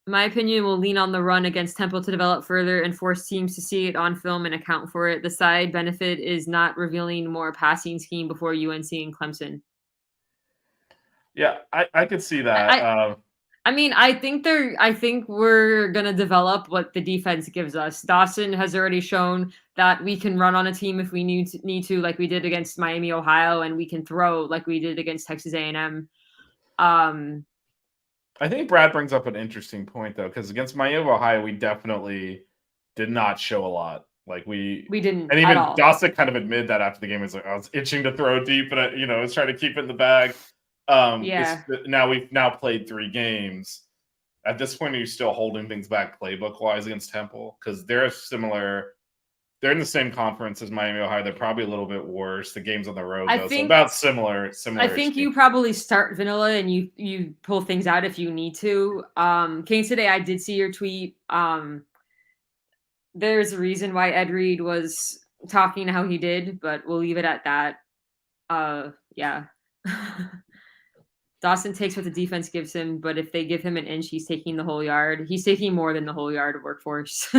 F: In my opinion, will lean on the run against Temple to develop further and force teams to see it on film and account for it. The side benefit is not revealing more passing scheme before UNC and Clemson.
A: Yeah, I could see that.
F: I think we're gonna develop what the defense gives us. Dawson has already shown that we can run on a team if we need to, like we did against Miami, Ohio, and we can throw like we did against Texas A&M.
A: I think Brad brings up an interesting point, though, because against Miami, Ohio, we definitely did not show a lot. Like we
F: didn't,
A: and even
F: at all.
A: Dawson kind of admitted that after the game. He's like, I was itching to throw deep, but I was trying to keep it in the bag. Now we've played 3 games. At this point, are you still holding things back playbook wise against Temple? Because they're similar. They're in the same conference as Miami, Ohio. They're probably a little bit worse. The game's on the road, though, so about similar.
F: I think you probably start vanilla and you pull things out if you need to. Canes Today, I did see your tweet. There's a reason why Ed Reed was talking how he did, but we'll leave it at that. Yeah. Dawson takes what the defense gives him, but if they give him an inch, he's taking the whole yard. He's taking more than the whole yard of workforce.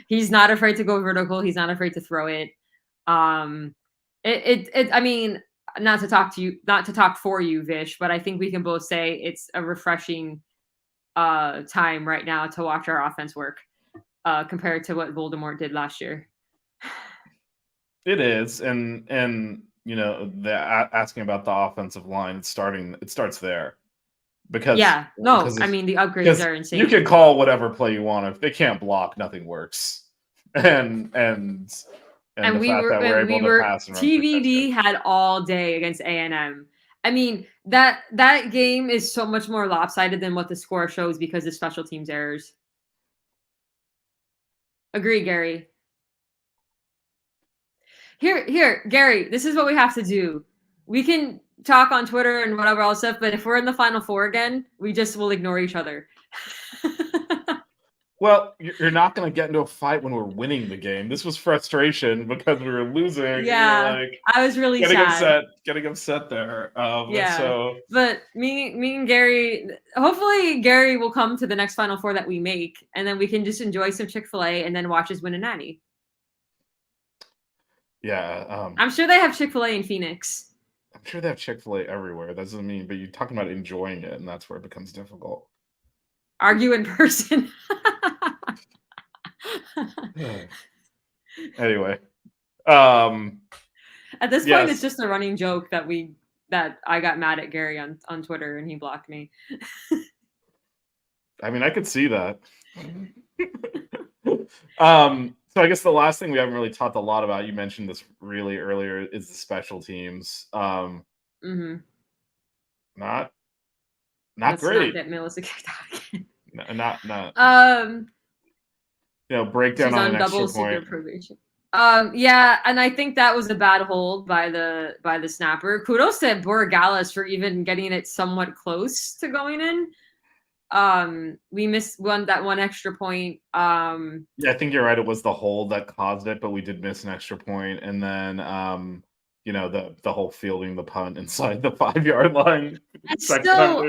F: He's not afraid to go vertical. He's not afraid to throw it. I mean, not to talk for you, Vish, but I think we can both say it's a refreshing time right now to watch our offense work compared to what Voldemort did last year.
A: It is, and asking about the offensive line, it starts there. because
F: I mean the upgrades are insane.
A: You can call whatever play you want. If they can't block, nothing works. And the
F: we
A: fact
F: were
A: that we're able to pass and run for
F: TVD
A: touchdowns.
F: had all day against A&M. I mean that game is so much more lopsided than what the score shows because of special teams errors. Agree, Gary. Here, Gary, this is what we have to do. We can talk on Twitter and whatever else stuff, but if we're in the Final Four again, we just will ignore each other.
A: Well, you're not going to get into a fight when we're winning the game. This was frustration because we were losing.
F: Yeah, I was really
A: getting upset there.
F: But me and Gary, hopefully Gary will come to the next Final Four that we make, and then we can just enjoy some Chick-fil-A and then watch us win a natty.
A: Yeah,
F: I'm sure they have Chick-fil-A in Phoenix.
A: I'm sure they have Chick-fil-A everywhere. That doesn't mean, but you're talking about enjoying it, and that's where it becomes difficult.
F: Argue in person.
A: Anyway,
F: at this point, it's just a running joke that I got mad at Gary on Twitter and he blocked me.
A: I mean, I could see that. So I guess the last thing we haven't really talked a lot about, you mentioned this really earlier, is the special teams. Not
F: Let's
A: great.
F: Not get Melissa kicked out again.
A: Breakdown
F: she's
A: on an
F: double
A: extra point.
F: Probation. Yeah, and I think that was a bad hold by the snapper. Kudos to Borregales for even getting it somewhat close to going in. We missed that one extra point.
A: Yeah, I think you're right. It was the hold that caused it, but we did miss an extra point, and then the whole fielding the punt inside the 5-yard line.
F: So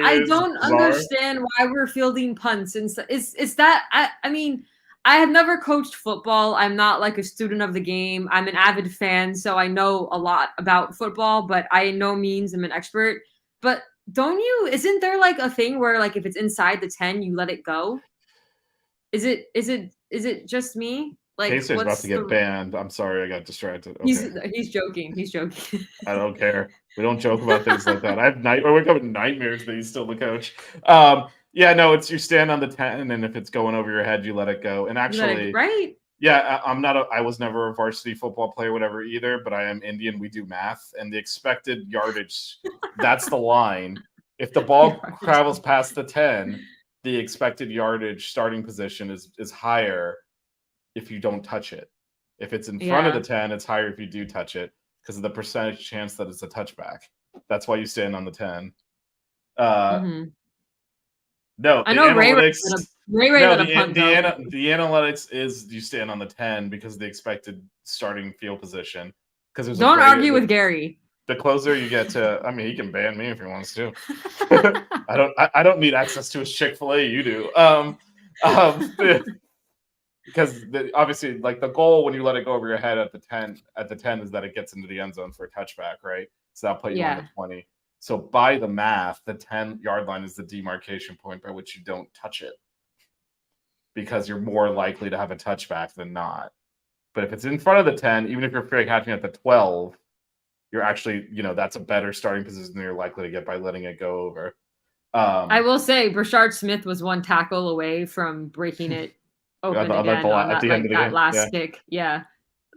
F: I don't understand why we're fielding punts. And is that I mean, I have never coached football. I'm not like a student of the game. I'm an avid fan, so I know a lot about football, but I in no means am an expert. But isn't there like a thing where like if it's inside the 10, you let it go? Is it just me? Like
A: Pacer's about to get banned. I'm sorry, I got distracted.
F: Okay. He's joking.
A: I don't care. We don't joke about things like that. I wake up with nightmares that he's still the coach. Yeah, no, it's you stand on the 10, and if it's going over your head, you let it go. And actually,
F: right?
A: Yeah, I was never a varsity football player, whatever either, but I am Indian. We do math, and the expected yardage, that's the line. If the ball travels past the 10, the expected yardage starting position is higher if you don't touch it. If it's in front of the 10, it's higher if you do touch it because of the percentage chance that it's a touchback. That's why you stand on the 10. No,
F: I know
A: analytics,
F: the
A: analytics is you stand on the 10 because of the expected starting field position. Because
F: don't argue with Gary.
A: The closer you get to, I mean, he can ban me if he wants to. I don't need access to his Chick-fil-A. You do. Because obviously, like the goal when you let it go over your head at the 10 is that it gets into the end zone for a touchback, right? So that'll put you on the 20. So by the math, the 10-yard line is the demarcation point by which you don't touch it because you're more likely to have a touchback than not. But if it's in front of the 10, even if you're catching at the 12, you're actually, that's a better starting position than you're likely to get by letting it go over.
F: I will say, Brashard Smith was one tackle away from breaking it open again on that last kick. Yeah.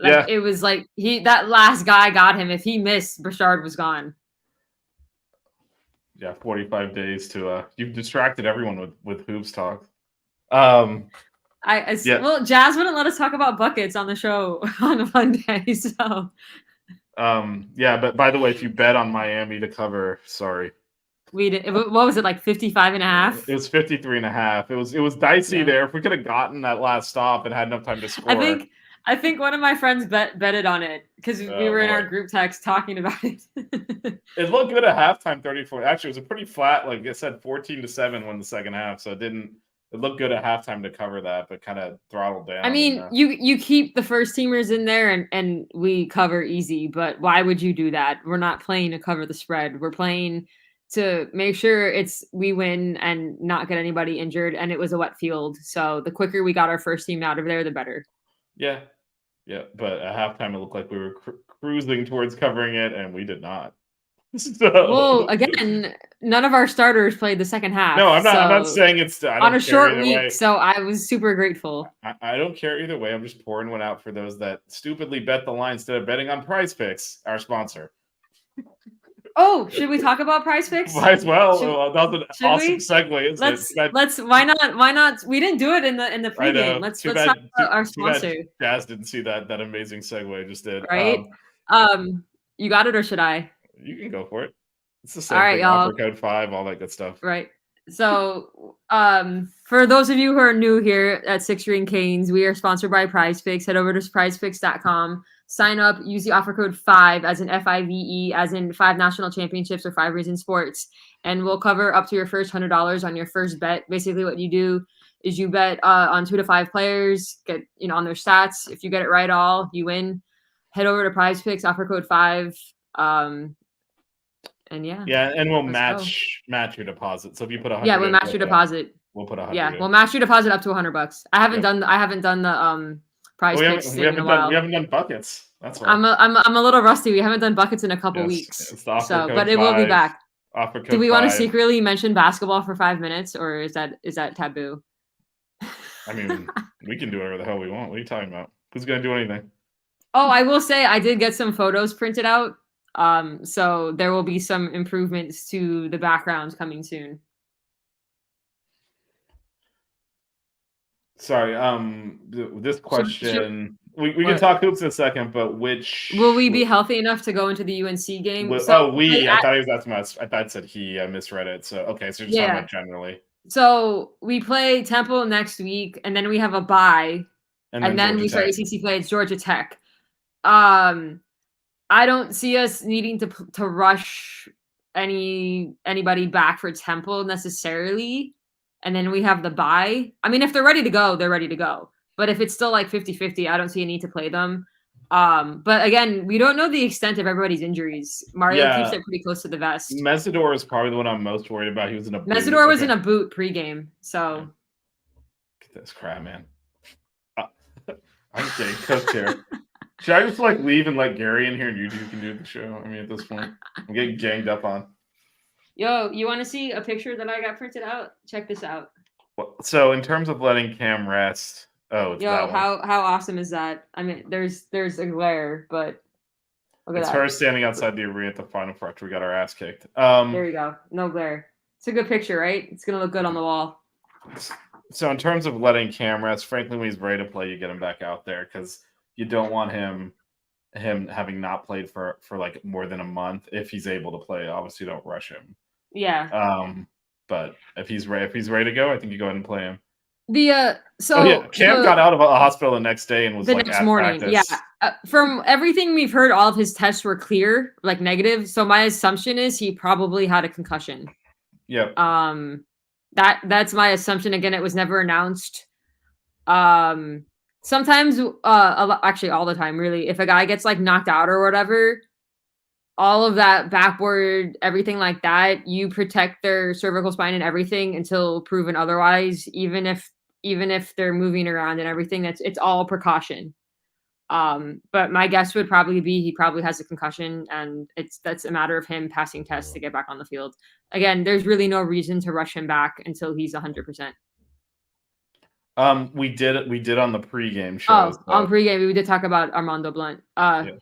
F: It was like that last guy got him. If he missed, Brashard was gone.
A: Yeah, 45 days to you've distracted everyone with hoops talk. Well,
F: Jazz wouldn't let us talk about buckets on the show on Monday, so
A: but by the way, if you bet on Miami to cover, sorry.
F: We did. What was it, like 55.5?
A: It was 53.5. It was dicey there. If we could have gotten that last stop and had enough time to score.
F: I think one of my friends betted on it because we were in our group text talking about it.
A: It looked good at halftime, 34. Actually, it was a pretty flat, like I said, 14-7 won the second half. So it looked good at halftime to cover that, but kind of throttled down.
F: I mean, you keep the first teamers in there and we cover easy, but why would you do that? We're not playing to cover the spread. We're playing to make sure we win and not get anybody injured. And it was a wet field. So the quicker we got our first team out of there, the better.
A: Yeah. But at halftime, it looked like we were cruising towards covering it, and we did not. So,
F: Well, again, none of our starters played the second half.
A: no, I'm not. I'm not
F: so-
A: saying it's I don't
F: on a
A: care
F: short
A: either
F: week,
A: way.
F: so I was super grateful.
A: I don't care either way. I'm just pouring one out for those that stupidly bet the line instead of betting on Prize Picks, our sponsor.
F: Oh, should we talk about Prize Picks?
A: Might as well.
F: Should-
A: That was an
F: should
A: awesome
F: we?
A: segue. Isn't
F: Let's. Why not? We didn't do it in the
A: I know.
F: pregame. Let's
A: Too
F: talk
A: bad-
F: about our
A: too bad
F: sponsor.
A: Jazz didn't see that amazing segue I just did.
F: Right? You got it, or should I?
A: You can go for it. It's the same
F: All right,
A: thing.
F: y'all.
A: Offer code 5, all that good stuff.
F: Right. So, for those of you who are new here at Six Ring Canes, we are sponsored by Prize Picks. Head over to prizepicks.com. Sign up. Use the offer code 5 as in FIVE, as in 5 national championships or 5 reason sports. And we'll cover up to your first $100 on your first bet. Basically, what you do is you bet on 2 to 5 players, get on their stats. If you get it right all, you win. Head over to Prize Picks, offer code 5. And yeah.
A: Yeah, and we'll
F: Let's
A: match your deposit. So if you put 100,
F: we'll match your deposit.
A: We'll put 100.
F: Yeah, we'll match your deposit up to $100. I haven't done the Prize Picks thing in a while.
A: We haven't done buckets. That's why.
F: I'm a little rusty. We haven't done buckets in a couple weeks.
A: It's the offer
F: So,
A: code
F: but it will be
A: 5.
F: back.
A: Offer code
F: Do we want to
A: 5.
F: secretly mention basketball for 5 minutes, or is that taboo?
A: I mean, we can do whatever the hell we want. What are you talking about? Who's gonna do anything?
F: Oh, I will say I did get some photos printed out. So there will be some improvements to the backgrounds coming soon.
A: Sorry. This question. We can talk hoops in a second, but which
F: will we be healthy enough to go into the UNC game?
A: I thought he was asking us. I thought it said he. I misread it. So okay, so just talking about generally.
F: So we play Temple next week, and then we have a bye, and then we start ACC play. It's Georgia Tech. I don't see us needing to rush anybody back for Temple necessarily. And then we have the bye. I mean, if they're ready to go, they're ready to go. But if it's still like 50-50, I don't see a need to play them. But again, we don't know the extent of everybody's injuries. Mario keeps it pretty close to the vest.
A: Mesidor is probably the one I'm most worried about. He was in a boot.
F: Mesidor was in a boot pregame. So
A: get this crap, man. I'm getting cooked here. Should I just leave and let Gary in here and you two can do the show? I mean, at this point, I'm getting ganged up on.
F: Yo, you want to see a picture that I got printed out? Check this out.
A: So in terms of letting Cam rest, it's that one.
F: how awesome is that? I mean, there's a glare, but look at
A: it's
F: that.
A: her standing outside the arena at the Final Four after we got our ass kicked.
F: There you go. No glare. It's a good picture, right? It's gonna look good on the wall.
A: So in terms of letting Cam rest, frankly, when he's ready to play, you get him back out there because you don't want him having not played for like more than a month. If he's able to play, obviously don't rush him.
F: Yeah.
A: But if he's ready to go, I think you go ahead and play him.
F: Cam
A: got out of a hospital the next day and was
F: the next morning.
A: practice.
F: Yeah. From everything we've heard, all of his tests were clear, like negative. So my assumption is he probably had a concussion.
A: Yep.
F: That's my assumption. Again, it was never announced. Sometimes, actually all the time, really, if a guy gets like knocked out or whatever, all of that backboard, everything like that, you protect their cervical spine and everything until proven otherwise. Even if they're moving around and everything, it's all precaution. But my guess would probably be he probably has a concussion, and that's a matter of him passing tests to get back on the field. Again, there's really no reason to rush him back until he's 100%.
A: We did on the pregame show.
F: On pregame, we did talk about Armando Blunt.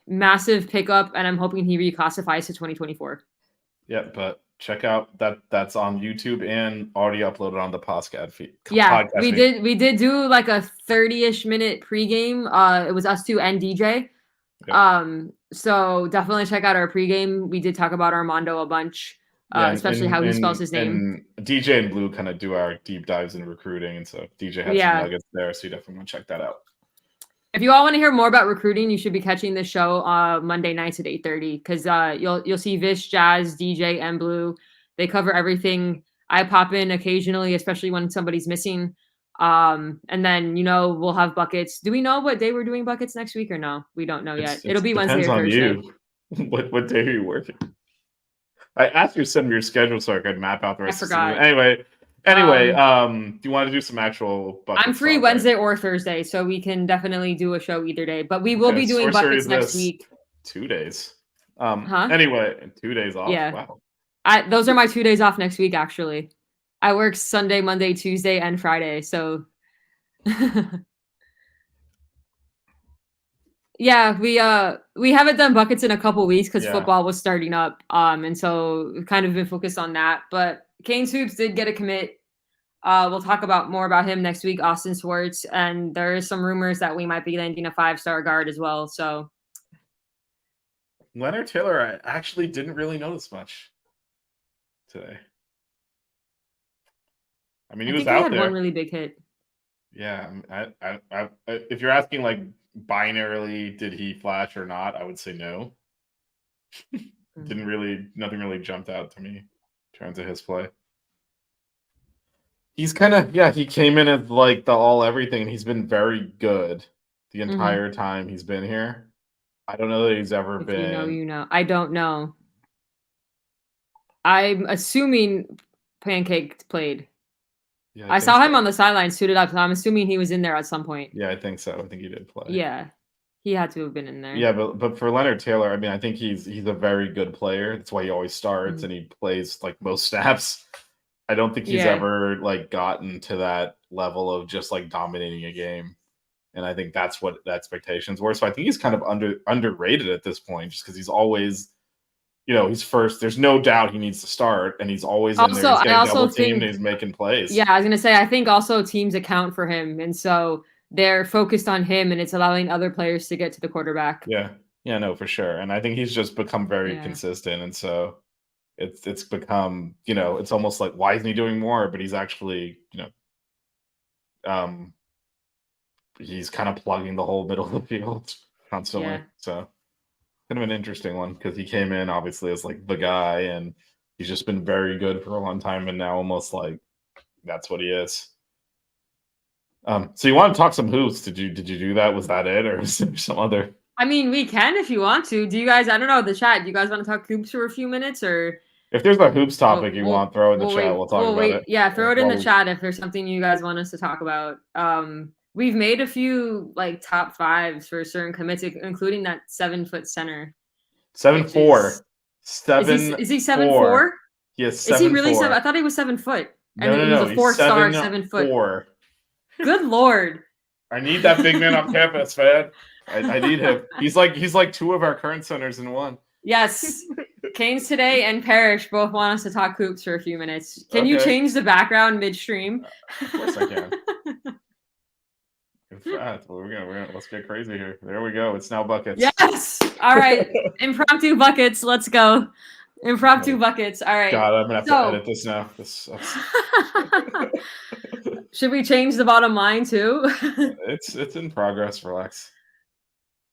F: Massive pickup, and I'm hoping he reclassifies to 2024.
A: Yeah, but check out that's on YouTube and already uploaded on the podcast feed.
F: Yeah, we did do like a 30-ish minute pregame. It was us two and DJ. Yep. So definitely check out our pregame. We did talk about Armando a bunch. Especially how he spells his name.
A: And DJ and Blue kind of do our deep dives in recruiting, and so DJ has some nuggets there, so you definitely want to check that out.
F: If you all want to hear more about recruiting, you should be catching this show Monday nights at 8:30 because you'll see Vish, Jazz, DJ, and Blue. They cover everything. I pop in occasionally, especially when somebody's missing. And then we'll have buckets. Do we know what day we're doing buckets next week or no? We don't know yet. It'll be Wednesday or Thursday.
A: You. What day are you working? I asked you to send me your schedule so I could map out the rest of the season. Anyway, do you want to do some actual buckets?
F: I'm free Wednesday or Thursday, so we can definitely do a show either day. But we will be doing buckets next week.
A: 2 days. Anyway, 2 days off.
F: Yeah.
A: Wow.
F: Those are my 2 days off next week, actually. I work Sunday, Monday, Tuesday, and Friday. So yeah, we haven't done buckets in a couple weeks because football was starting up. And so we've kind of been focused on that. But Canes Hoops did get a commit. We'll talk about more about him next week, Austin Swartz, and there is some rumors that we might be landing a 5-star guard as well. So
A: Leonard Taylor, I actually didn't really notice much today. I mean, he was out there.
F: One really big hit.
A: Yeah, I, if you're asking like binarily, did he flash or not? I would say no. Nothing really jumped out to me in terms of his play. He's kind of he came in as like the all everything, and he's been very good the entire time he's been here. I don't know that he's ever been.
F: You know. I don't know. I'm assuming Pancake played. Yeah, I saw him on the sideline suited up, so I'm assuming he was in there at some point.
A: Yeah, I think so. I think he did play.
F: Yeah, he had to have been in there.
A: Yeah, but for Leonard Taylor, I mean, I think he's a very good player. That's why he always starts and he plays like most snaps. I don't think he's ever like gotten to that level of just like dominating a game. And I think that's what the expectations were. So I think he's kind of underrated at this point, just because he's always, he's first. There's no doubt he needs to start, and he's always in there. He's getting double teamed, and he's making plays.
F: Yeah, I was gonna say, I think also teams account for him, and so they're focused on him, and it's allowing other players to get to the quarterback.
A: Yeah, no, for sure. And I think he's just become very consistent, and so it's become, it's almost like, why isn't he doing more? But he's actually, he's kind of plugging the whole middle of the field constantly. Yeah. So kind of an interesting one, because he came in obviously as like the guy, and he's just been very good for a long time, and now almost like that's what he is. So you want to talk some hoops? Did you do that? Was that it, or was there some other?
F: I mean, we can if you want to. Do you guys? I don't know the chat. Do you guys want to talk hoops for a few minutes, or?
A: If there's a hoops topic you want, throw in the chat. We'll talk about it.
F: Yeah, throw it in the chat if there's something you guys want us to talk about. We've made a few like top fives for certain commits, including that 7-foot center.
A: 7'4".
F: Is he 7'4"?
A: Yes.
F: Is he really 7? I thought he was 7 foot. And he was a 4-star 7 foot.
A: 4.
F: Good Lord.
A: I need that big man on campus, man. I need him. He's like two of our current centers in one.
F: Yes. Canes today and Parrish both want us to talk hoops for a few minutes. Can you change the background midstream?
A: Of course I can. Let's get crazy here. There we go. It's now buckets.
F: Yes. All right. Impromptu buckets. Let's go. Impromptu buckets. All right.
A: God, I'm gonna have to edit this now. This sucks.
F: Should we change the bottom line too?
A: It's in progress. Relax.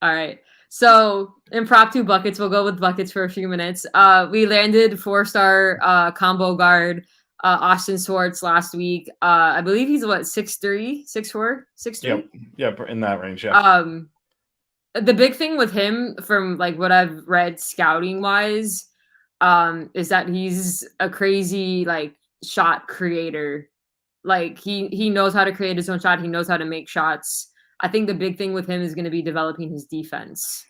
F: All right. So impromptu buckets. We'll go with buckets for a few minutes. We landed 4-star combo guard Austin Swartz last week. I believe he's 6'3", 6'4", 6'3".
A: Yep, in that range. Yeah.
F: The big thing with him, from like what I've read scouting wise, is that he's a crazy like shot creator. Like he knows how to create his own shot. He knows how to make shots. I think the big thing with him is going to be developing his defense.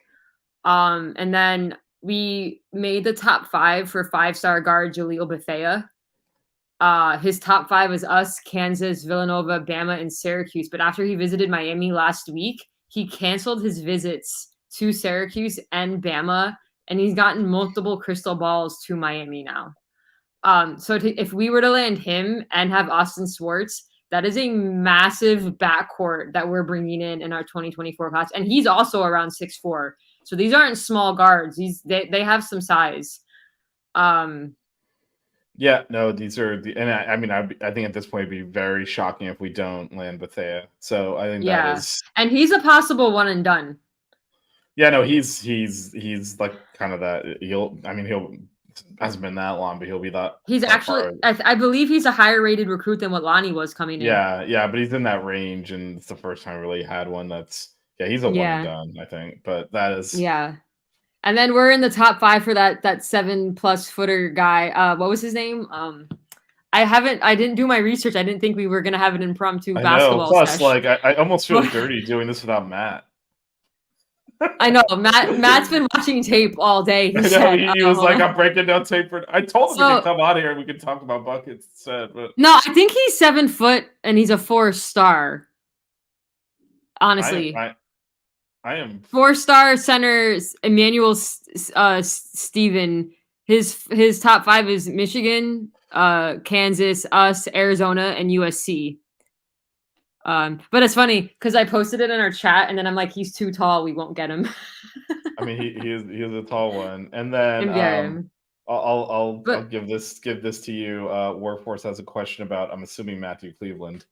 F: And then we made the top 5 for 5-star guard Jaleel Bethea. His top 5 is us, Kansas, Villanova, Bama, and Syracuse. But after he visited Miami last week, he canceled his visits to Syracuse and Bama, and he's gotten multiple crystal balls to Miami now. So if we were to land him and have Austin Swartz, that is a massive backcourt that we're bringing in our 2024 class. And he's also around 6'4". So these aren't small guards. They have some size.
A: Yeah, no, these are I think at this point it'd be very shocking if we don't land Bethea. So I think that is,
F: and he's a possible one and done.
A: Yeah, no, he's like kind of that. He'll hasn't been that long, but he'll be that.
F: He's actually, I believe he's a higher rated recruit than what Lonnie was coming in.
A: Yeah, but he's in that range, and it's the first time I really had one that's he's a one and done, I think. But that is
F: And then we're in the top 5 for that 7+ footer guy. What was his name? I didn't do my research. I didn't think we were gonna have an impromptu basketball.
A: Plus, like I almost feel dirty doing this without Matt.
F: I know Matt's been watching tape all day. He said
A: he was like, "I'm breaking down tape for." I told him he could come out here and we could talk about buckets instead. But
F: no, I think he's 7 foot and he's a 4-star. Honestly,
A: I am
F: 4-star center Emmanuel Steven. His top 5 is Michigan, Kansas, us, Arizona, and USC. But it's funny because I posted it in our chat, and then I'm like, he's too tall. We won't get him.
A: I mean, he is a tall one. And then I'll give this to you. Workforce has a question about, I'm assuming, Matthew Cleveland.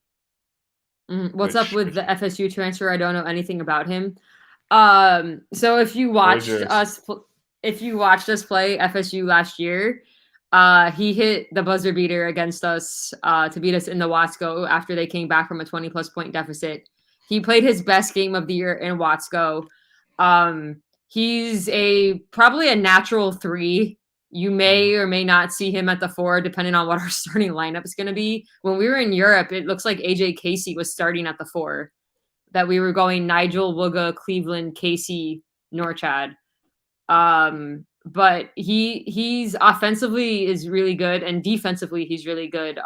F: What's up with the FSU transfer? I don't know anything about him. So if you watched us play FSU last year, he hit the buzzer beater against us to beat us in the Watsco after they came back from a 20-plus point deficit. He played his best game of the year in Watsco. He's probably a natural 3. You may or may not see him at the 4, depending on what our starting lineup is going to be. When we were in Europe, it looks like AJ Casey was starting at the 4. That we were going Nigel, Wooga, Cleveland, Casey, Norchad. But he's offensively is really good, and defensively he's really good.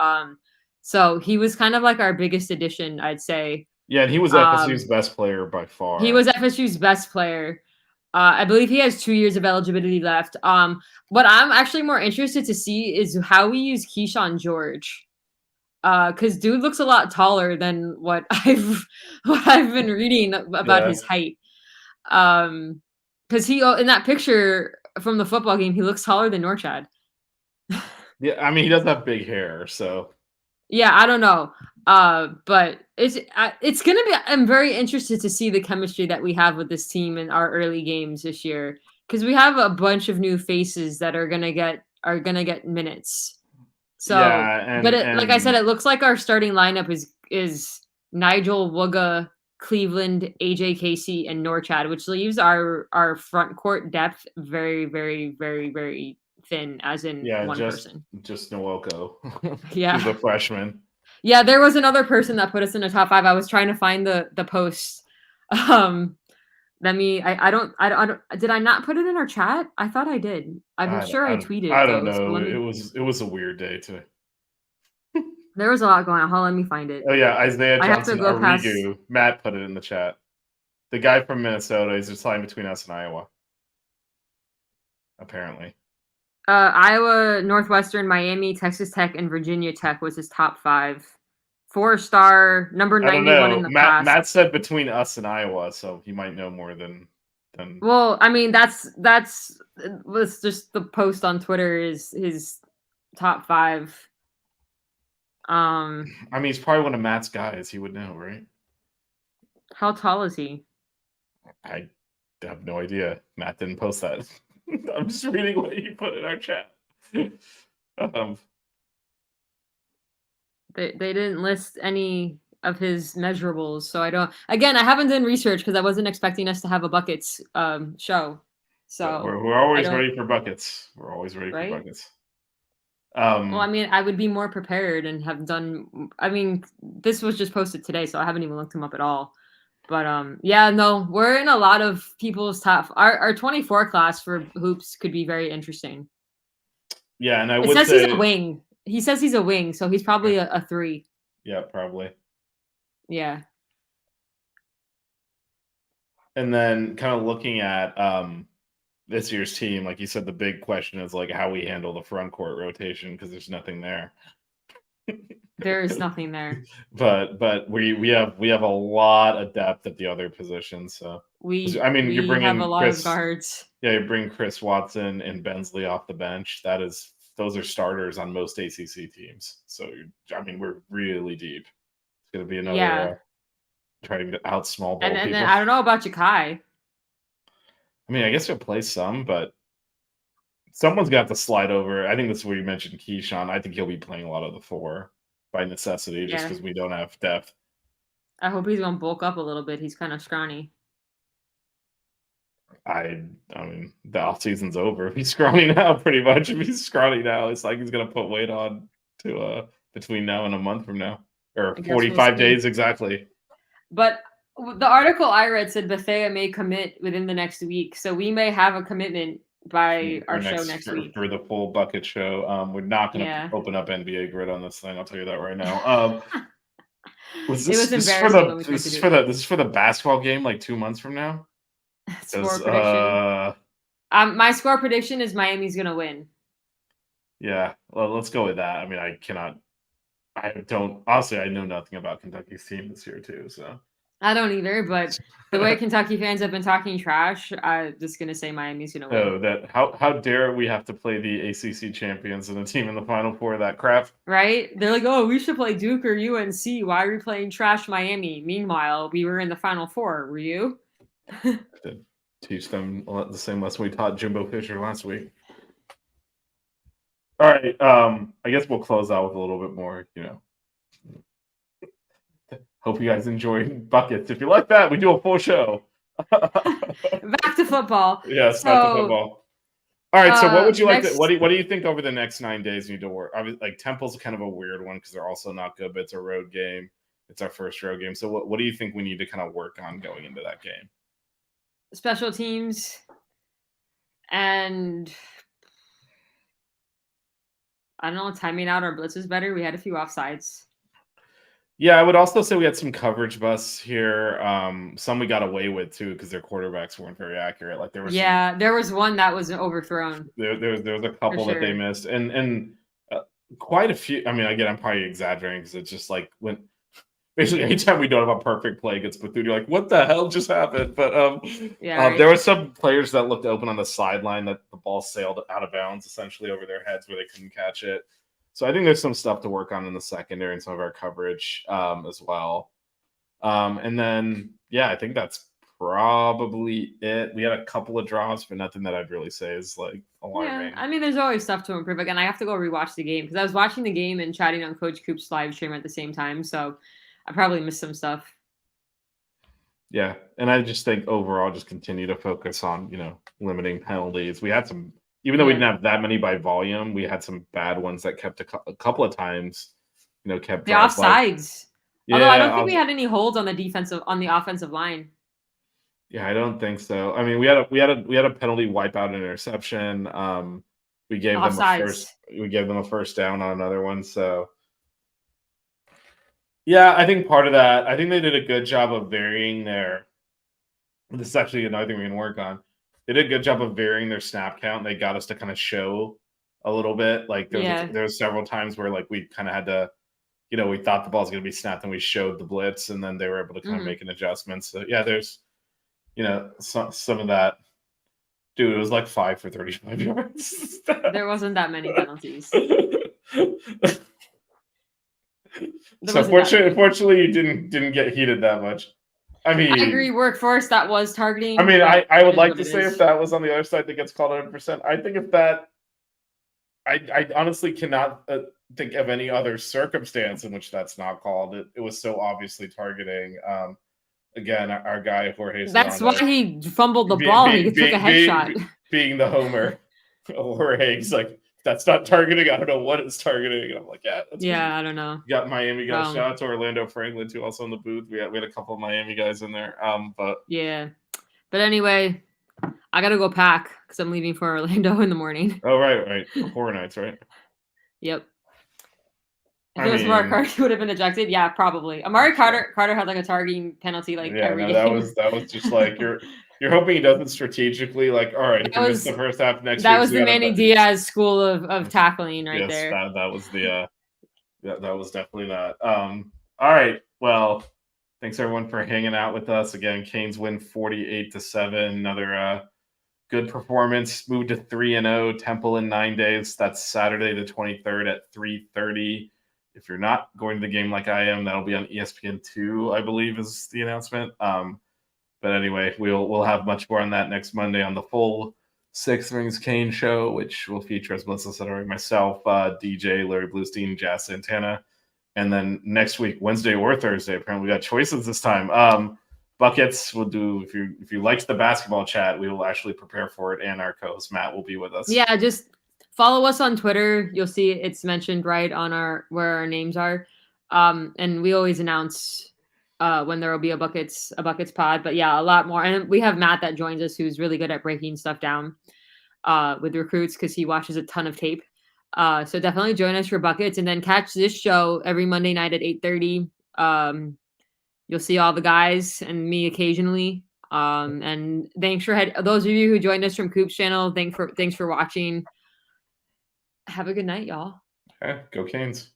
F: So he was kind of like our biggest addition, I'd say.
A: Yeah, and he was FSU's best player by far.
F: He was FSU's best player. I believe he has 2 years of eligibility left. What I'm actually more interested to see is how we use Keyshawn George. Because dude looks a lot taller than what I've been reading about his height. Because he in that picture from the football game, he looks taller than Norchad.
A: Yeah, I mean, he doesn't have big hair, so.
F: Yeah, I don't know. But it's gonna be. I'm very interested to see the chemistry that we have with this team in our early games this year, because we have a bunch of new faces that are gonna get minutes. So,
A: yeah,
F: like I said, it looks like our starting lineup is Nigel, Wooga, Cleveland, AJ Casey, and Norchad, which leaves our front court depth very, very, very, very thin, as in one person.
A: Just Nwoko.
F: Yeah.
A: He's a freshman.
F: Yeah, there was another person that put us in the top 5. I was trying to find the post. Did I not put it in our chat? I thought I did. I'm sure I tweeted.
A: I don't know. It was a weird day today.
F: There was a lot going on. Hold on, let me find it.
A: Oh yeah, Isaiah Johnson
F: go past...
A: Matt put it in the chat. The guy from Minnesota is just flying between us and Iowa. Apparently.
F: Iowa, Northwestern, Miami, Texas Tech, and Virginia Tech was his top 5. 4-star, number 91 in the class.
A: Matt said between us and Iowa, so he might know more than.
F: Well, I mean, that's was just the post on Twitter is his top 5.
A: I mean, he's probably one of Matt's guys. He would know, right?
F: How tall is he?
A: I have no idea. Matt didn't post that. I'm just reading what he put in our chat.
F: They didn't list any of his measurables, so I don't. Again, I haven't done research because I wasn't expecting us to have a buckets show. So
A: we're always ready for buckets. We're always ready for buckets.
F: Well, I mean, I would be more prepared and have done. I mean, this was just posted today, so I haven't even looked him up at all. But yeah, no, we're in a lot of people's top. Our 24 class for hoops could be very interesting.
A: Yeah, and
F: it says he's a wing. He says he's a wing, so he's probably a 3.
A: Yeah, probably.
F: Yeah.
A: And then kind of looking at this year's team, like you said, the big question is like how we handle the front court rotation, because there's nothing there.
F: There is nothing there.
A: But we have a lot of depth at the other positions. So you bring in
F: a lot of guards.
A: Yeah, you bring Chris Watson and Bensley off the bench. Those are starters on most ACC teams. So we're really deep. It's going to be another trying to out small ball people.
F: And then I don't know about Jakai.
A: I mean, I guess he'll play some, but someone's got to slide over. I think that's where you mentioned Keyshawn. I think he'll be playing a lot of the 4 by necessity, just because we don't have depth.
F: I hope he's going to bulk up a little bit. He's kind of scrawny.
A: I mean, the off season's over. If he's scrawny now, pretty much. If he's scrawny now, it's like he's going to put weight on to between now and a month from now, or 45 days exactly.
F: But The article I read said Bethea may commit within the next week, so we may have a commitment by our show next week.
A: For the full bucket show. We're not going to open up NBA Grid on this thing. I'll tell you that right now.
F: It was embarrassing when we tried to do it.
A: This is for the basketball game like 2 months from now.
F: Score prediction. My score prediction is Miami's gonna win.
A: Yeah, well, let's go with that. I mean, I know nothing about Kentucky's team this year too. So
F: I don't either, but the way Kentucky fans have been talking trash, I'm just gonna say Miami's gonna win.
A: Oh, how dare we have to play the ACC champions and the team in the Final Four? That crap,
F: right? They're like, oh, we should play Duke or UNC. Why are we playing trash Miami? Meanwhile, we were in the Final Four. Were you?
A: To teach them the same lesson we taught Jimbo Fisher last week. All right, I guess we'll close out with a little bit more, Hope you guys enjoyed buckets. If you like that, we do a full show.
F: Back to football.
A: Yes, back to football. All right, so what would you like to? What do you think over the next 9 days you need to work? Like Temple's kind of a weird one because they're also not good, but it's a road game. It's our first road game. So what do you think we need to kind of work on going into that game?
F: Special teams, and I don't know, timing out our blitzes better. We had a few offsides.
A: Yeah, I would also say we had some coverage busts here. Some we got away with too because their quarterbacks weren't very accurate. Like there was one that was overthrown. There was a couple that they missed, and quite a few. I mean, again, I'm probably exaggerating because it's just like when basically anytime we don't have a perfect play against Bethune, you're like, what the hell just happened? But right. There were some players that looked open on the sideline that the ball sailed out of bounds essentially over their heads where they couldn't catch it. So I think there's some stuff to work on in the secondary and some of our coverage as well. And then, I think that's probably it. We had a couple of drops, but nothing that I'd really say is like alarming.
F: Yeah, I mean, there's always stuff to improve. Again, I have to go rewatch the game because I was watching the game and chatting on Coach Coop's live stream at the same time. So I probably missed some stuff.
A: Yeah, and I just think overall just continue to focus on, limiting penalties. We had some. Even though we didn't have that many by volume, we had some bad ones that kept a couple of times, kept
F: the offsides. Although I don't think we had any holds on the offensive line.
A: Yeah, I don't think so. I mean, we had a penalty wipeout interception. We gave them a first down on another one. So yeah, I think part of that. I think they did a good job of varying their. This is actually another thing we can work on. They did a good job of varying their snap count. They got us to kind of show a little bit. Like there was several times where like we kind of had to, we thought the ball was going to be snapped and we showed the blitz and then they were able to kind of make an adjustment. So yeah, there's, some of that. Dude, it was like 5 for 35 yards.
F: There wasn't that many penalties.
A: So fortunately, you didn't get heated that much. I mean,
F: I agree. Workforce that was targeting.
A: I mean, I would like to say if that was on the other side that gets called 100%. I think if that, I honestly cannot think of any other circumstance in which that's not called. It was so obviously targeting. Again, our guy Jorge.
F: That's why he fumbled the ball. He took a headshot.
A: Being the homer, Jorge's like, that's not targeting. I don't know what it's targeting. And I'm like,
F: I don't know.
A: You got Miami guys. Shout out to Orlando Franklin too, also in the booth. We had a couple of Miami guys in there.
F: But anyway, I gotta go pack because I'm leaving for Orlando in the morning.
A: Oh right, Horror Nights, right?
F: Yep. If it was Amari Carter, he would have been ejected. Yeah, probably. Amari Carter had like a targeting penalty every game.
A: That was just like You're hoping he doesn't strategically, like, all right, if he missed the first half next
F: week. That was the Manny Diaz school of tackling there.
A: That was that was definitely that. All right. Well, thanks everyone for hanging out with us. Again, Canes win 48-7. Another good performance. Moved to 3-0. Temple in 9 days. That's Saturday the 23rd at 3:30. If you're not going to the game like I am, that'll be on ESPN2, I believe, is the announcement. But anyway, we'll have much more on that next Monday on the full Six Rings Cane show, which will feature, as Melissa said already, myself, DJ, Larry Bluestein, Jazz Santana. And then next week, Wednesday or Thursday, apparently we got choices this time. Buckets we'll do. If you liked the basketball chat, we will actually prepare for it, and our co-host Matt will be with us.
F: Yeah, just follow us on Twitter. You'll see it's mentioned right on where our names are. And we always announce when there will be a buckets pod. But yeah, a lot more. And we have Matt that joins us, who's really good at breaking stuff down with recruits because he watches a ton of tape. So definitely join us for buckets, and then catch this show every Monday night at 8:30. You'll see all the guys and me occasionally. And thanks for those of you who joined us from Coop's channel. Thanks for watching. Have a good night, y'all.
A: Okay, go Canes.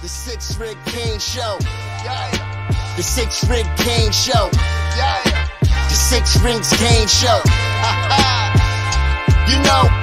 D: The 6 Rig Kane Show. Yeah. The 6 Rig Kane Show. Yeah. The 6 Rings Kane Show. You know.